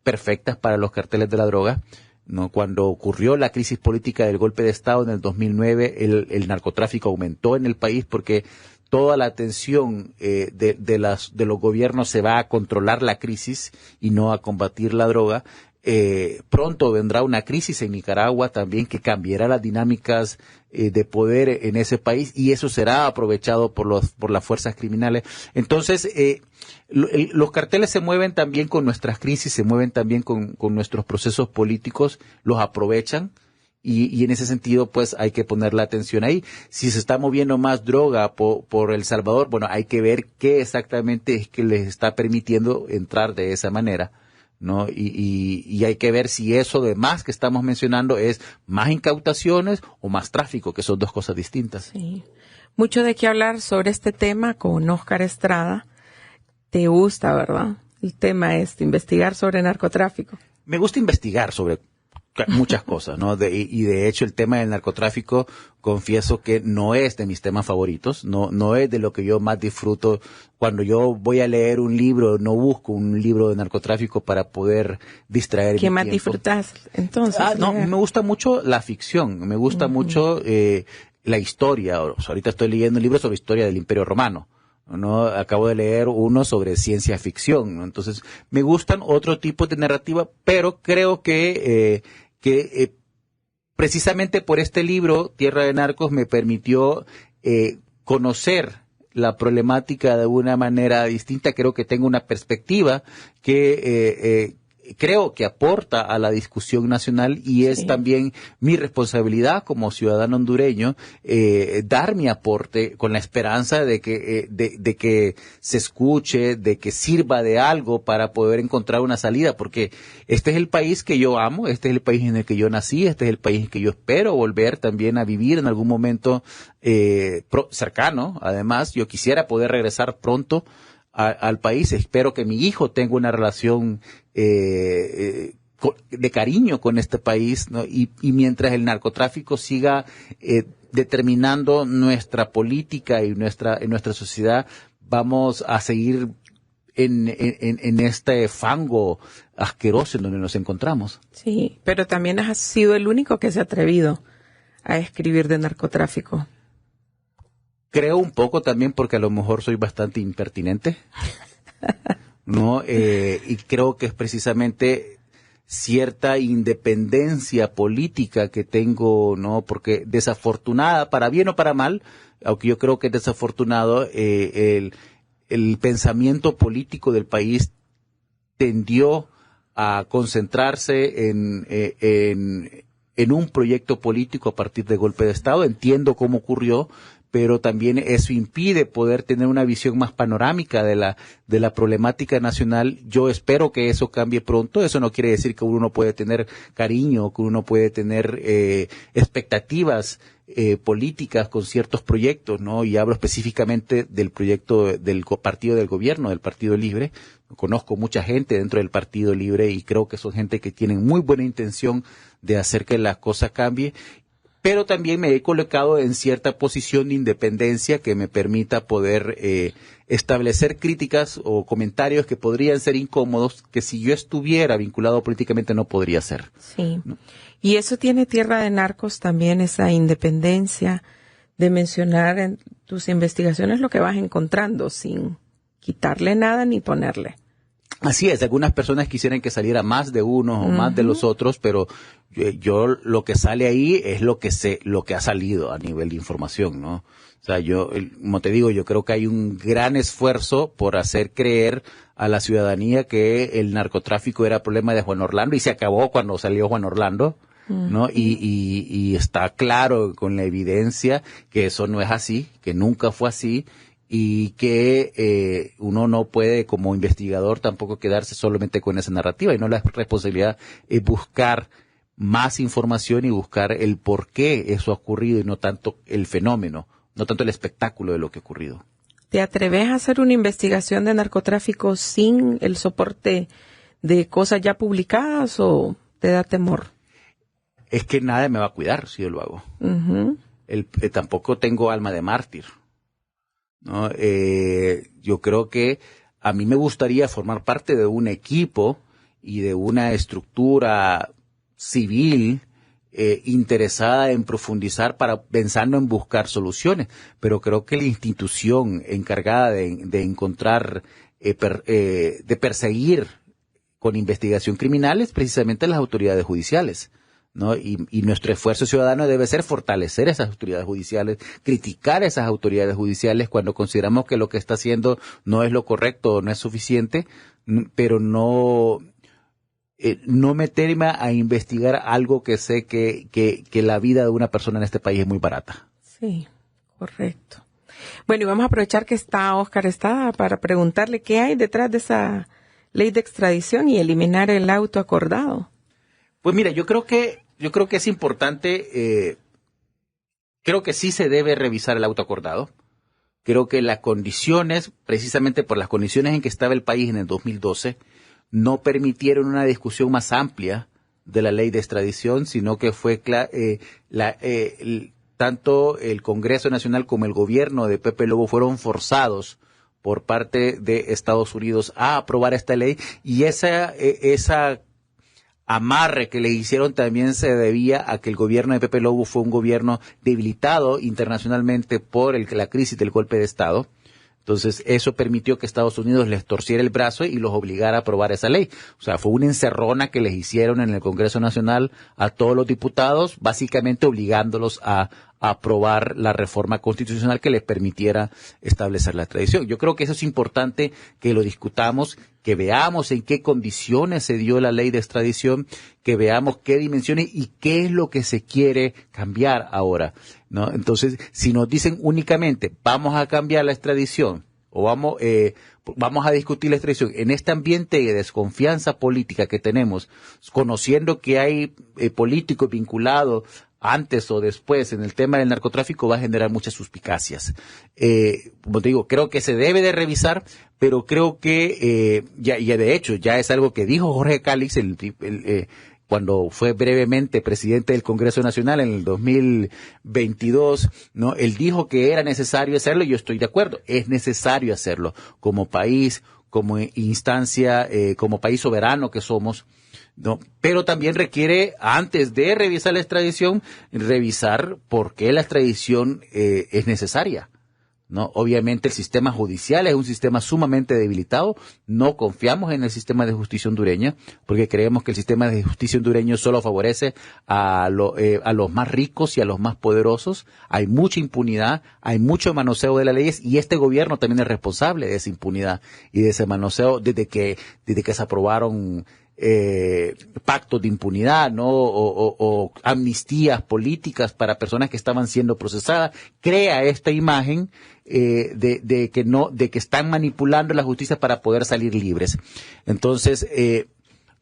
perfectas para los carteles de la droga, ¿no? Cuando ocurrió la crisis política del golpe de Estado en el 2009, el narcotráfico aumentó en el país porque toda la atención de los gobiernos se va a controlar la crisis y no a combatir la droga. Pronto vendrá una crisis en Nicaragua también que cambiará las dinámicas de poder en ese país, y eso será aprovechado por las fuerzas criminales. Entonces, los carteles se mueven también con nuestras crisis, se mueven también con nuestros procesos políticos, los aprovechan. Y en ese sentido, pues, hay que ponerle atención ahí. Si se está moviendo más droga por El Salvador, bueno, hay que ver qué exactamente es que les está permitiendo entrar de esa manera, ¿no? Y hay que ver si eso de más que estamos mencionando es más incautaciones o más tráfico, que son dos cosas distintas. Sí. Mucho de qué hablar sobre este tema con Óscar Estrada. Te gusta, ¿verdad? El tema es investigar sobre narcotráfico. Me gusta investigar sobre muchas cosas, ¿no? Y de hecho el tema del narcotráfico, confieso que no es de mis temas favoritos, no es de lo que yo más disfruto. Cuando yo voy a leer un libro, no busco un libro de narcotráfico para poder distraer mi tiempo. ¿Qué más disfrutas entonces? No, me gusta mucho la ficción, me gusta mucho la historia. Ahorita estoy leyendo un libro sobre historia del Imperio Romano, ¿no? Acabo de leer uno sobre ciencia ficción, ¿no? Entonces, me gustan otro tipo de narrativa, pero creo que precisamente por este libro, Tierra de Narcos, me permitió conocer la problemática de una manera distinta. Creo que tengo una perspectiva que creo que aporta a la discusión nacional, y es también mi responsabilidad como ciudadano hondureño dar mi aporte con la esperanza de que se escuche, de que sirva de algo para poder encontrar una salida, porque este es el país que yo amo, este es el país en el que yo nací, este es el país en el que yo espero volver también a vivir en algún momento cercano. Además, yo quisiera poder regresar pronto al país. Espero que mi hijo tenga una relación de cariño con este país, ¿no? Y mientras el narcotráfico siga determinando nuestra política y nuestra sociedad, vamos a seguir en este fango asqueroso en donde nos encontramos. Sí, pero también has sido el único que se ha atrevido a escribir de narcotráfico. Creo un poco también porque a lo mejor soy bastante impertinente, ¿no? Y creo que es precisamente cierta independencia política que tengo, ¿no? Porque desafortunada, para bien o para mal, aunque yo creo que es desafortunado, el pensamiento político del país tendió a concentrarse en un proyecto político a partir del golpe de Estado. Entiendo cómo ocurrió, pero también eso impide poder tener una visión más panorámica de la problemática nacional. Yo espero que eso cambie pronto. Eso no quiere decir que uno no puede tener cariño, que uno no puede tener expectativas políticas con ciertos proyectos, ¿no? Y hablo específicamente del proyecto del partido del gobierno, del Partido Libre. Conozco mucha gente dentro del Partido Libre y creo que son gente que tienen muy buena intención de hacer que las cosas cambien. Pero también me he colocado en cierta posición de independencia que me permita poder establecer críticas o comentarios que podrían ser incómodos, que si yo estuviera vinculado políticamente no podría ser. Sí. ¿No? Y eso tiene Tierra de Narcos también, esa independencia de mencionar en tus investigaciones lo que vas encontrando sin quitarle nada ni ponerle. Así es, algunas personas quisieran que saliera más de unos o más de los otros, pero yo lo que sale ahí es lo que ha salido a nivel de información, ¿no? O sea, como te digo, yo creo que hay un gran esfuerzo por hacer creer a la ciudadanía que el narcotráfico era problema de Juan Orlando y se acabó cuando salió Juan Orlando, ¿no? Y está claro con la evidencia que eso no es así, que nunca fue así. Y que uno no puede como investigador tampoco quedarse solamente con esa narrativa, y no, la responsabilidad es buscar más información y buscar el por qué eso ha ocurrido y no tanto el fenómeno, no tanto el espectáculo de lo que ha ocurrido. ¿Te atreves a hacer una investigación de narcotráfico sin el soporte de cosas ya publicadas o te da temor? Es que nada me va a cuidar si yo lo hago. Tampoco tengo alma de mártir, ¿no? Yo creo que a mí me gustaría formar parte de un equipo y de una estructura civil interesada en profundizar pensando en buscar soluciones, pero creo que la institución encargada de encontrar, de perseguir con investigación criminal es precisamente las autoridades judiciales, ¿no? Y nuestro esfuerzo ciudadano debe ser fortalecer esas autoridades judiciales, criticar esas autoridades judiciales cuando consideramos que lo que está haciendo no es lo correcto o no es suficiente, pero no meterme a investigar algo que sé que la vida de una persona en este país es muy barata. Sí, correcto. Bueno, y vamos a aprovechar que está Óscar Estrada para preguntarle qué hay detrás de esa ley de extradición y eliminar el auto acordado. Pues mira, yo creo que es importante, creo que sí se debe revisar el auto acordado. Creo que las condiciones, precisamente por las condiciones en que estaba el país en el 2012, no permitieron una discusión más amplia de la ley de extradición, sino que fue tanto el Congreso Nacional como el gobierno de Pepe Lobo fueron forzados por parte de Estados Unidos a aprobar esta ley, y esa amarre que le hicieron también se debía a que el gobierno de Pepe Lobo fue un gobierno debilitado internacionalmente por la crisis del golpe de Estado. Entonces, eso permitió que Estados Unidos les torciera el brazo y los obligara a aprobar esa ley. O sea, fue una encerrona que les hicieron en el Congreso Nacional a todos los diputados, básicamente obligándolos a aprobar la reforma constitucional que les permitiera establecer la extradición. Yo creo que eso es importante que lo discutamos, que veamos en qué condiciones se dio la ley de extradición, que veamos qué dimensiones y qué es lo que se quiere cambiar ahora, ¿no? Entonces, si nos dicen únicamente vamos a cambiar la extradición o vamos a discutir la extradición en este ambiente de desconfianza política que tenemos, conociendo que hay políticos vinculados antes o después en el tema del narcotráfico, va a generar muchas suspicacias. Como te digo, creo que se debe de revisar, pero creo que ya de hecho ya es algo que dijo Jorge Calix cuando fue brevemente presidente del Congreso Nacional en el 2022, ¿no? Él dijo que era necesario hacerlo y yo estoy de acuerdo, es necesario hacerlo como país, como instancia, como país soberano que somos, ¿no? Pero también requiere, antes de revisar la extradición, revisar por qué la extradición es necesaria, ¿no? Obviamente el sistema judicial es un sistema sumamente debilitado, no confiamos en el sistema de justicia hondureña, porque creemos que el sistema de justicia hondureño solo favorece a los más ricos y a los más poderosos. Hay mucha impunidad, hay mucho manoseo de las leyes, y este gobierno también es responsable de esa impunidad y de ese manoseo desde que se aprobaron pactos de impunidad, ¿no? O amnistías políticas para personas que estaban siendo procesadas. Crea esta imagen de que están manipulando la justicia para poder salir libres. Entonces,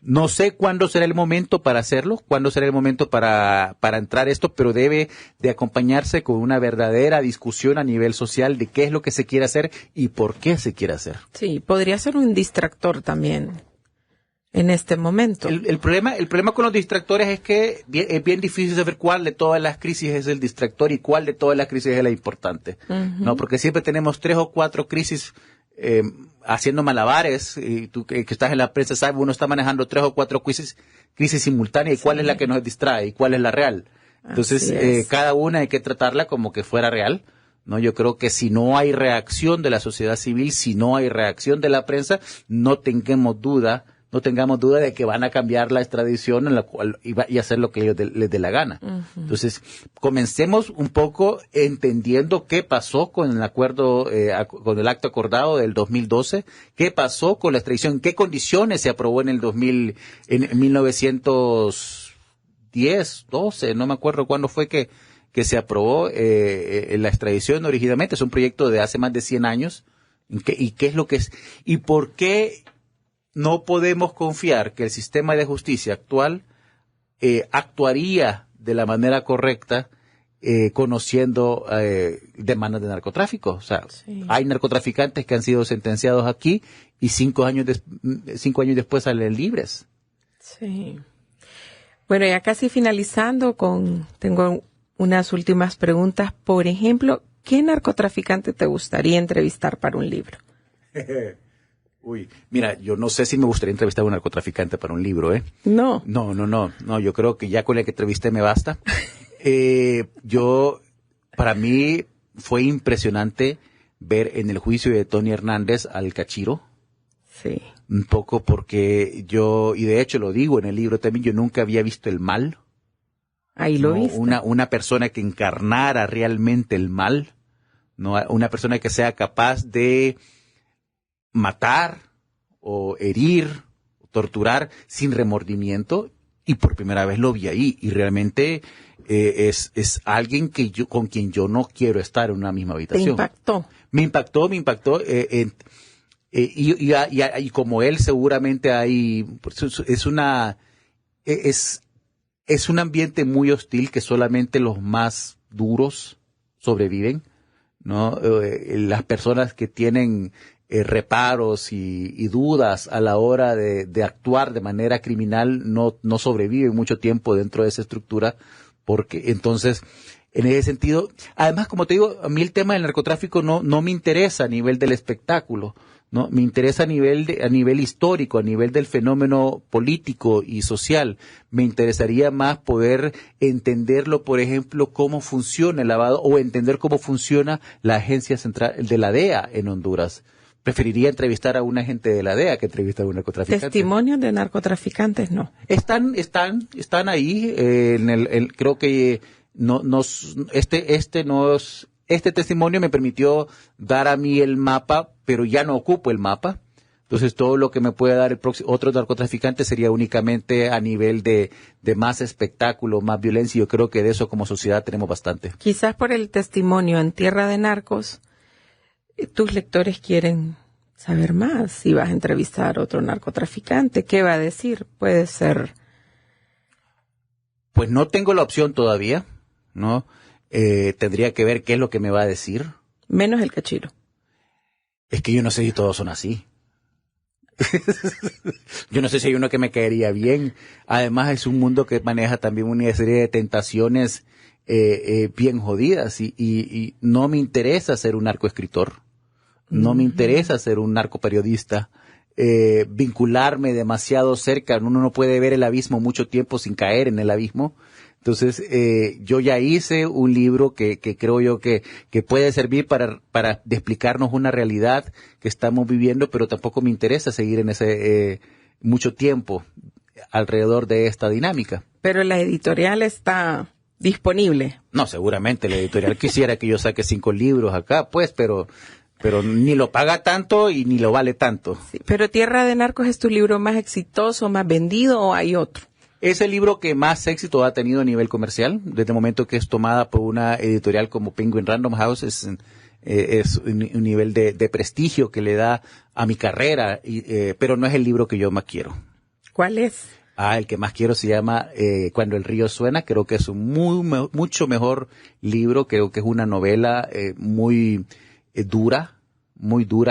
no sé cuándo será el momento para hacerlo, cuándo será el momento para entrar esto, pero debe de acompañarse con una verdadera discusión a nivel social de qué es lo que se quiere hacer y por qué se quiere hacer. Sí, podría ser un distractor también en este momento. El problema con los distractores es que es bien difícil saber cuál de todas las crisis es el distractor y cuál de todas las crisis es la importante, ¿no? Porque siempre tenemos 3 o 4 crisis haciendo malabares, y tú que estás en la prensa sabes, uno está manejando 3 o 4 crisis simultáneas, y cuál es la que nos distrae y cuál es la real. Entonces, cada una hay que tratarla como que fuera real, ¿no? Yo creo que si no hay reacción de la sociedad civil, si no hay reacción de la prensa, no tengamos duda de que van a cambiar la extradición en la cual y hacer lo que ellos les dé la gana. Uh-huh. Entonces, comencemos un poco entendiendo qué pasó con el acuerdo, con el acto acordado del 2012, qué pasó con la extradición, en qué condiciones se aprobó en 1910, 12, no me acuerdo cuándo fue que se aprobó la extradición originalmente. Es un proyecto de hace más de 100 años. ¿Y qué es lo que es? ¿Y por qué no podemos confiar que el sistema de justicia actual actuaría de la manera correcta conociendo demandas de narcotráfico? O sea, sí. Hay narcotraficantes que han sido sentenciados aquí y 5 años después salen libres. Sí. Bueno, ya casi finalizando, tengo unas últimas preguntas. Por ejemplo, ¿qué narcotraficante te gustaría entrevistar para un libro? Uy, mira, yo no sé si me gustaría entrevistar a un narcotraficante para un libro, ¿eh? No. No, yo creo que ya con el que entrevisté me basta. Para mí fue impresionante ver en el juicio de Tony Hernández al Cachiro. Sí. Un poco porque y de hecho lo digo en el libro también, yo nunca había visto el mal. Ahí lo viste. Una persona que encarnara realmente el mal, no, una persona que sea capaz de matar o herir, torturar sin remordimiento, y por primera vez lo vi ahí, y realmente es alguien con quien yo no quiero estar en una misma habitación. ¿Te impactó? Me impactó, y como él seguramente es un ambiente muy hostil que solamente los más duros sobreviven, ¿no? Las personas que tienen reparos y dudas a la hora de actuar de manera criminal no sobreviven mucho tiempo dentro de esa estructura, porque entonces, en ese sentido, además, como te digo, a mí el tema del narcotráfico no me interesa a nivel del espectáculo, ¿no? Me interesa a nivel histórico, a nivel del fenómeno político y social. Me interesaría más poder entenderlo, por ejemplo, cómo funciona el lavado, o entender cómo funciona la agencia central de la DEA en Honduras. Preferiría entrevistar a un agente de la DEA que entrevistar a un narcotraficante. Testimonios de narcotraficantes, no. Están ahí, creo que este testimonio me permitió dar a mí el mapa, pero ya no ocupo el mapa. Entonces, todo lo que me puede dar otro narcotraficante sería únicamente a nivel de más espectáculo, más violencia. Yo creo que de eso como sociedad tenemos bastante. Quizás por el testimonio en Tierra de Narcos, tus lectores quieren saber más. Si vas a entrevistar a otro narcotraficante, ¿qué va a decir? Puede ser. Pues no tengo la opción todavía, ¿no? Tendría que ver qué es lo que me va a decir. Menos el Cachiro. Es que yo no sé si todos son así. Yo no sé si hay uno que me caería bien. Además, es un mundo que maneja también una serie de tentaciones bien jodidas, y no me interesa ser un narcoescritor. No me interesa ser un narcoperiodista. Vincularme demasiado cerca. Uno no puede ver el abismo mucho tiempo sin caer en el abismo. Entonces, yo ya hice un libro que creo yo que puede servir para explicarnos una realidad que estamos viviendo, pero tampoco me interesa seguir en ese mucho tiempo alrededor de esta dinámica. Pero la editorial está disponible. No, seguramente la editorial quisiera que yo saque 5 libros acá, pues, pero ni lo paga tanto y ni lo vale tanto. Sí, pero Tierra de Narcos es tu libro más exitoso, más vendido, ¿o hay otro? Es el libro que más éxito ha tenido a nivel comercial, desde el momento que es tomada por una editorial como Penguin Random House. Es un nivel de prestigio que le da a mi carrera, pero no es el libro que yo más quiero. ¿Cuál es? El que más quiero se llama Cuando el río suena. Creo que es un mucho mejor libro. Creo que es una novela muy dura,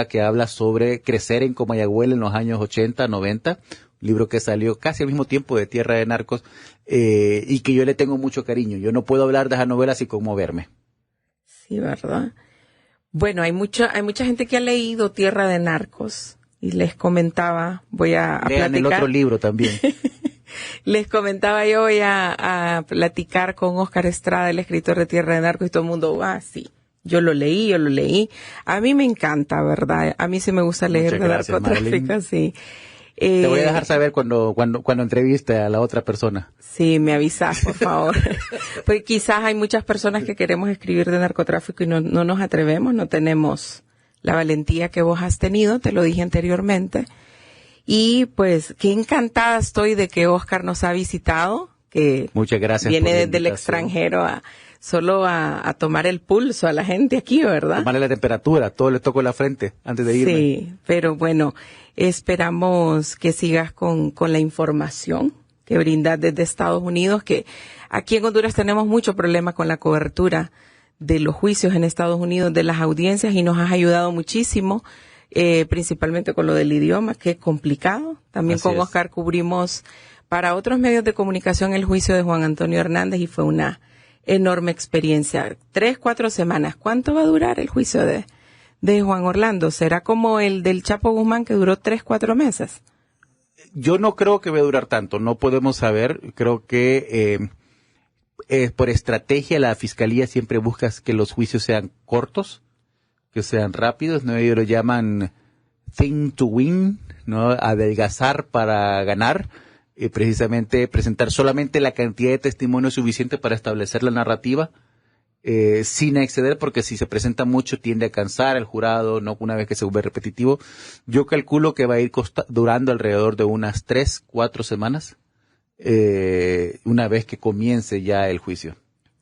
que habla sobre crecer en Comayagüela en los años 80, 90. Un libro que salió casi al mismo tiempo de Tierra de Narcos, y que yo le tengo mucho cariño. Yo no puedo hablar de esa novela sin conmoverme. Sí, ¿verdad? Bueno, hay mucha gente que ha leído Tierra de Narcos, y les comentaba, voy a Lean platicar. el otro libro también. Les comentaba, yo voy a platicar con Óscar Estrada, el escritor de Tierra de Narcos, y todo el mundo, sí, Yo lo leí. A mí me encanta, ¿verdad? A mí sí me gusta leer de narcotráfico, Marilyn. sí. Te voy a dejar saber cuando entreviste a la otra persona. Sí, me avisas, por favor. Pues quizás hay muchas personas que queremos escribir de narcotráfico y no nos atrevemos, no tenemos la valentía que vos has tenido, te lo dije anteriormente. Y pues, qué encantada estoy de que Oscar nos ha visitado, que muchas gracias. Viene desde el extranjero a tomar el pulso a la gente aquí, ¿verdad? Tomarle la temperatura, todo le toco la frente antes de irme. Sí, pero bueno, esperamos que sigas con la información que brindas desde Estados Unidos, que aquí en Honduras tenemos mucho problema con la cobertura de los juicios en Estados Unidos, de las audiencias, y nos has ayudado muchísimo, principalmente con lo del idioma, que es complicado. También con Oscar cubrimos para otros medios de comunicación el juicio de Juan Antonio Hernández y fue una enorme experiencia. 3-4 semanas. ¿Cuánto va a durar el juicio de Juan Orlando? ¿Será como el del Chapo Guzmán que duró 3-4 meses? Yo no creo que va a durar tanto, no podemos saber. Creo que por estrategia la Fiscalía siempre busca que los juicios sean cortos, que sean rápidos, ¿no? Ellos lo llaman thin to win, ¿no? Adelgazar para ganar. Precisamente presentar solamente la cantidad de testimonios suficiente para establecer la narrativa, sin exceder, porque si se presenta mucho tiende a cansar al jurado, no una vez que se vuelve repetitivo. Yo calculo que va a ir durando alrededor de unas 3-4 semanas, una vez que comience ya el juicio.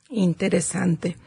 Interesante.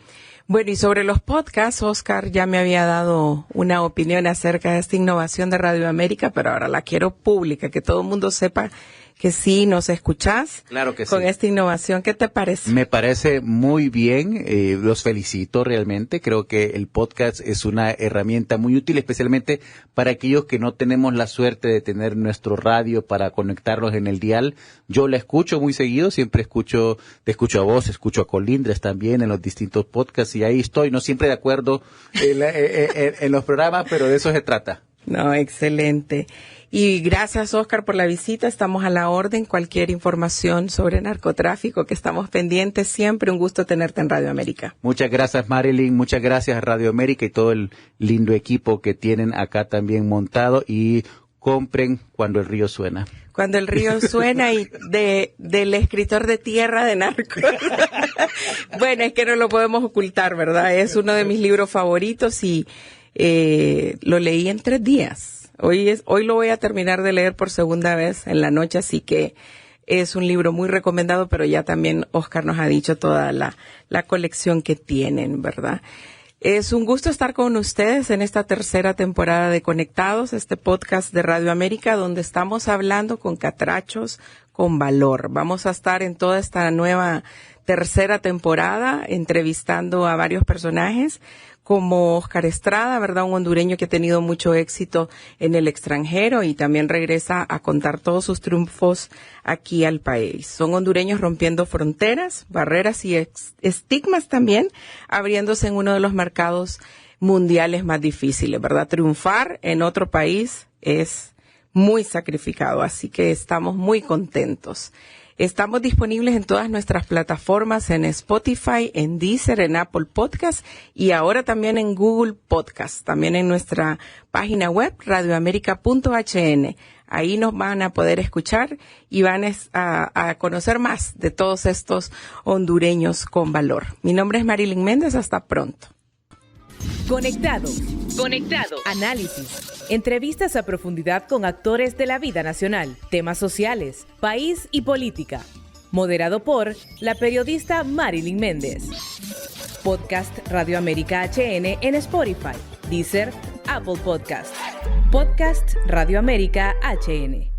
Bueno, y sobre los podcasts, Oscar ya me había dado una opinión acerca de esta innovación de Radio América, pero ahora la quiero pública, que todo el mundo sepa que sí nos escuchás. Claro que con sí. Esta innovación. ¿Qué te parece? Me parece muy bien, los felicito realmente. Creo que el podcast es una herramienta muy útil, especialmente para aquellos que no tenemos la suerte de tener nuestro radio para conectarlos en el dial. Yo la escucho muy seguido, siempre te escucho a vos, escucho a Colindres también en los distintos podcasts y ahí estoy, no siempre de acuerdo en los programas, pero de eso se trata. No, excelente. Y gracias, Oscar, por la visita. Estamos a la orden. Cualquier información sobre narcotráfico, que estamos pendientes. Siempre un gusto tenerte en Radio América. Muchas gracias, Marilyn. Muchas gracias a Radio América y todo el lindo equipo que tienen acá también montado. Y compren Cuando el río suena. Cuando el río suena y del escritor de Tierra de Narcos. Bueno, es que no lo podemos ocultar, ¿verdad? Es uno de mis libros favoritos y lo leí en 3 días. Hoy lo voy a terminar de leer por segunda vez en la noche, así que es un libro muy recomendado, pero ya también Oscar nos ha dicho toda la colección que tienen, ¿verdad? Es un gusto estar con ustedes en esta tercera temporada de Conectados, este podcast de Radio América, donde estamos hablando con catrachos con valor. Vamos a estar en toda esta nueva tercera temporada entrevistando a varios personajes, como Oscar Estrada, ¿verdad? Un hondureño que ha tenido mucho éxito en el extranjero y también regresa a contar todos sus triunfos aquí al país. Son hondureños rompiendo fronteras, barreras y estigmas también, abriéndose en uno de los mercados mundiales más difíciles, ¿verdad? Triunfar en otro país es muy sacrificado, así que estamos muy contentos. Estamos disponibles en todas nuestras plataformas, en Spotify, en Deezer, en Apple Podcast y ahora también en Google Podcast, también en nuestra página web radioamerica.hn. Ahí nos van a poder escuchar y van a conocer más de todos estos hondureños con valor. Mi nombre es Marilyn Méndez, hasta pronto. Conectados. Análisis. Entrevistas a profundidad con actores de la vida nacional, temas sociales, país y política. Moderado por la periodista Marilyn Méndez. Podcast Radio América HN en Spotify, Deezer, Apple Podcast. Podcast Radio América HN.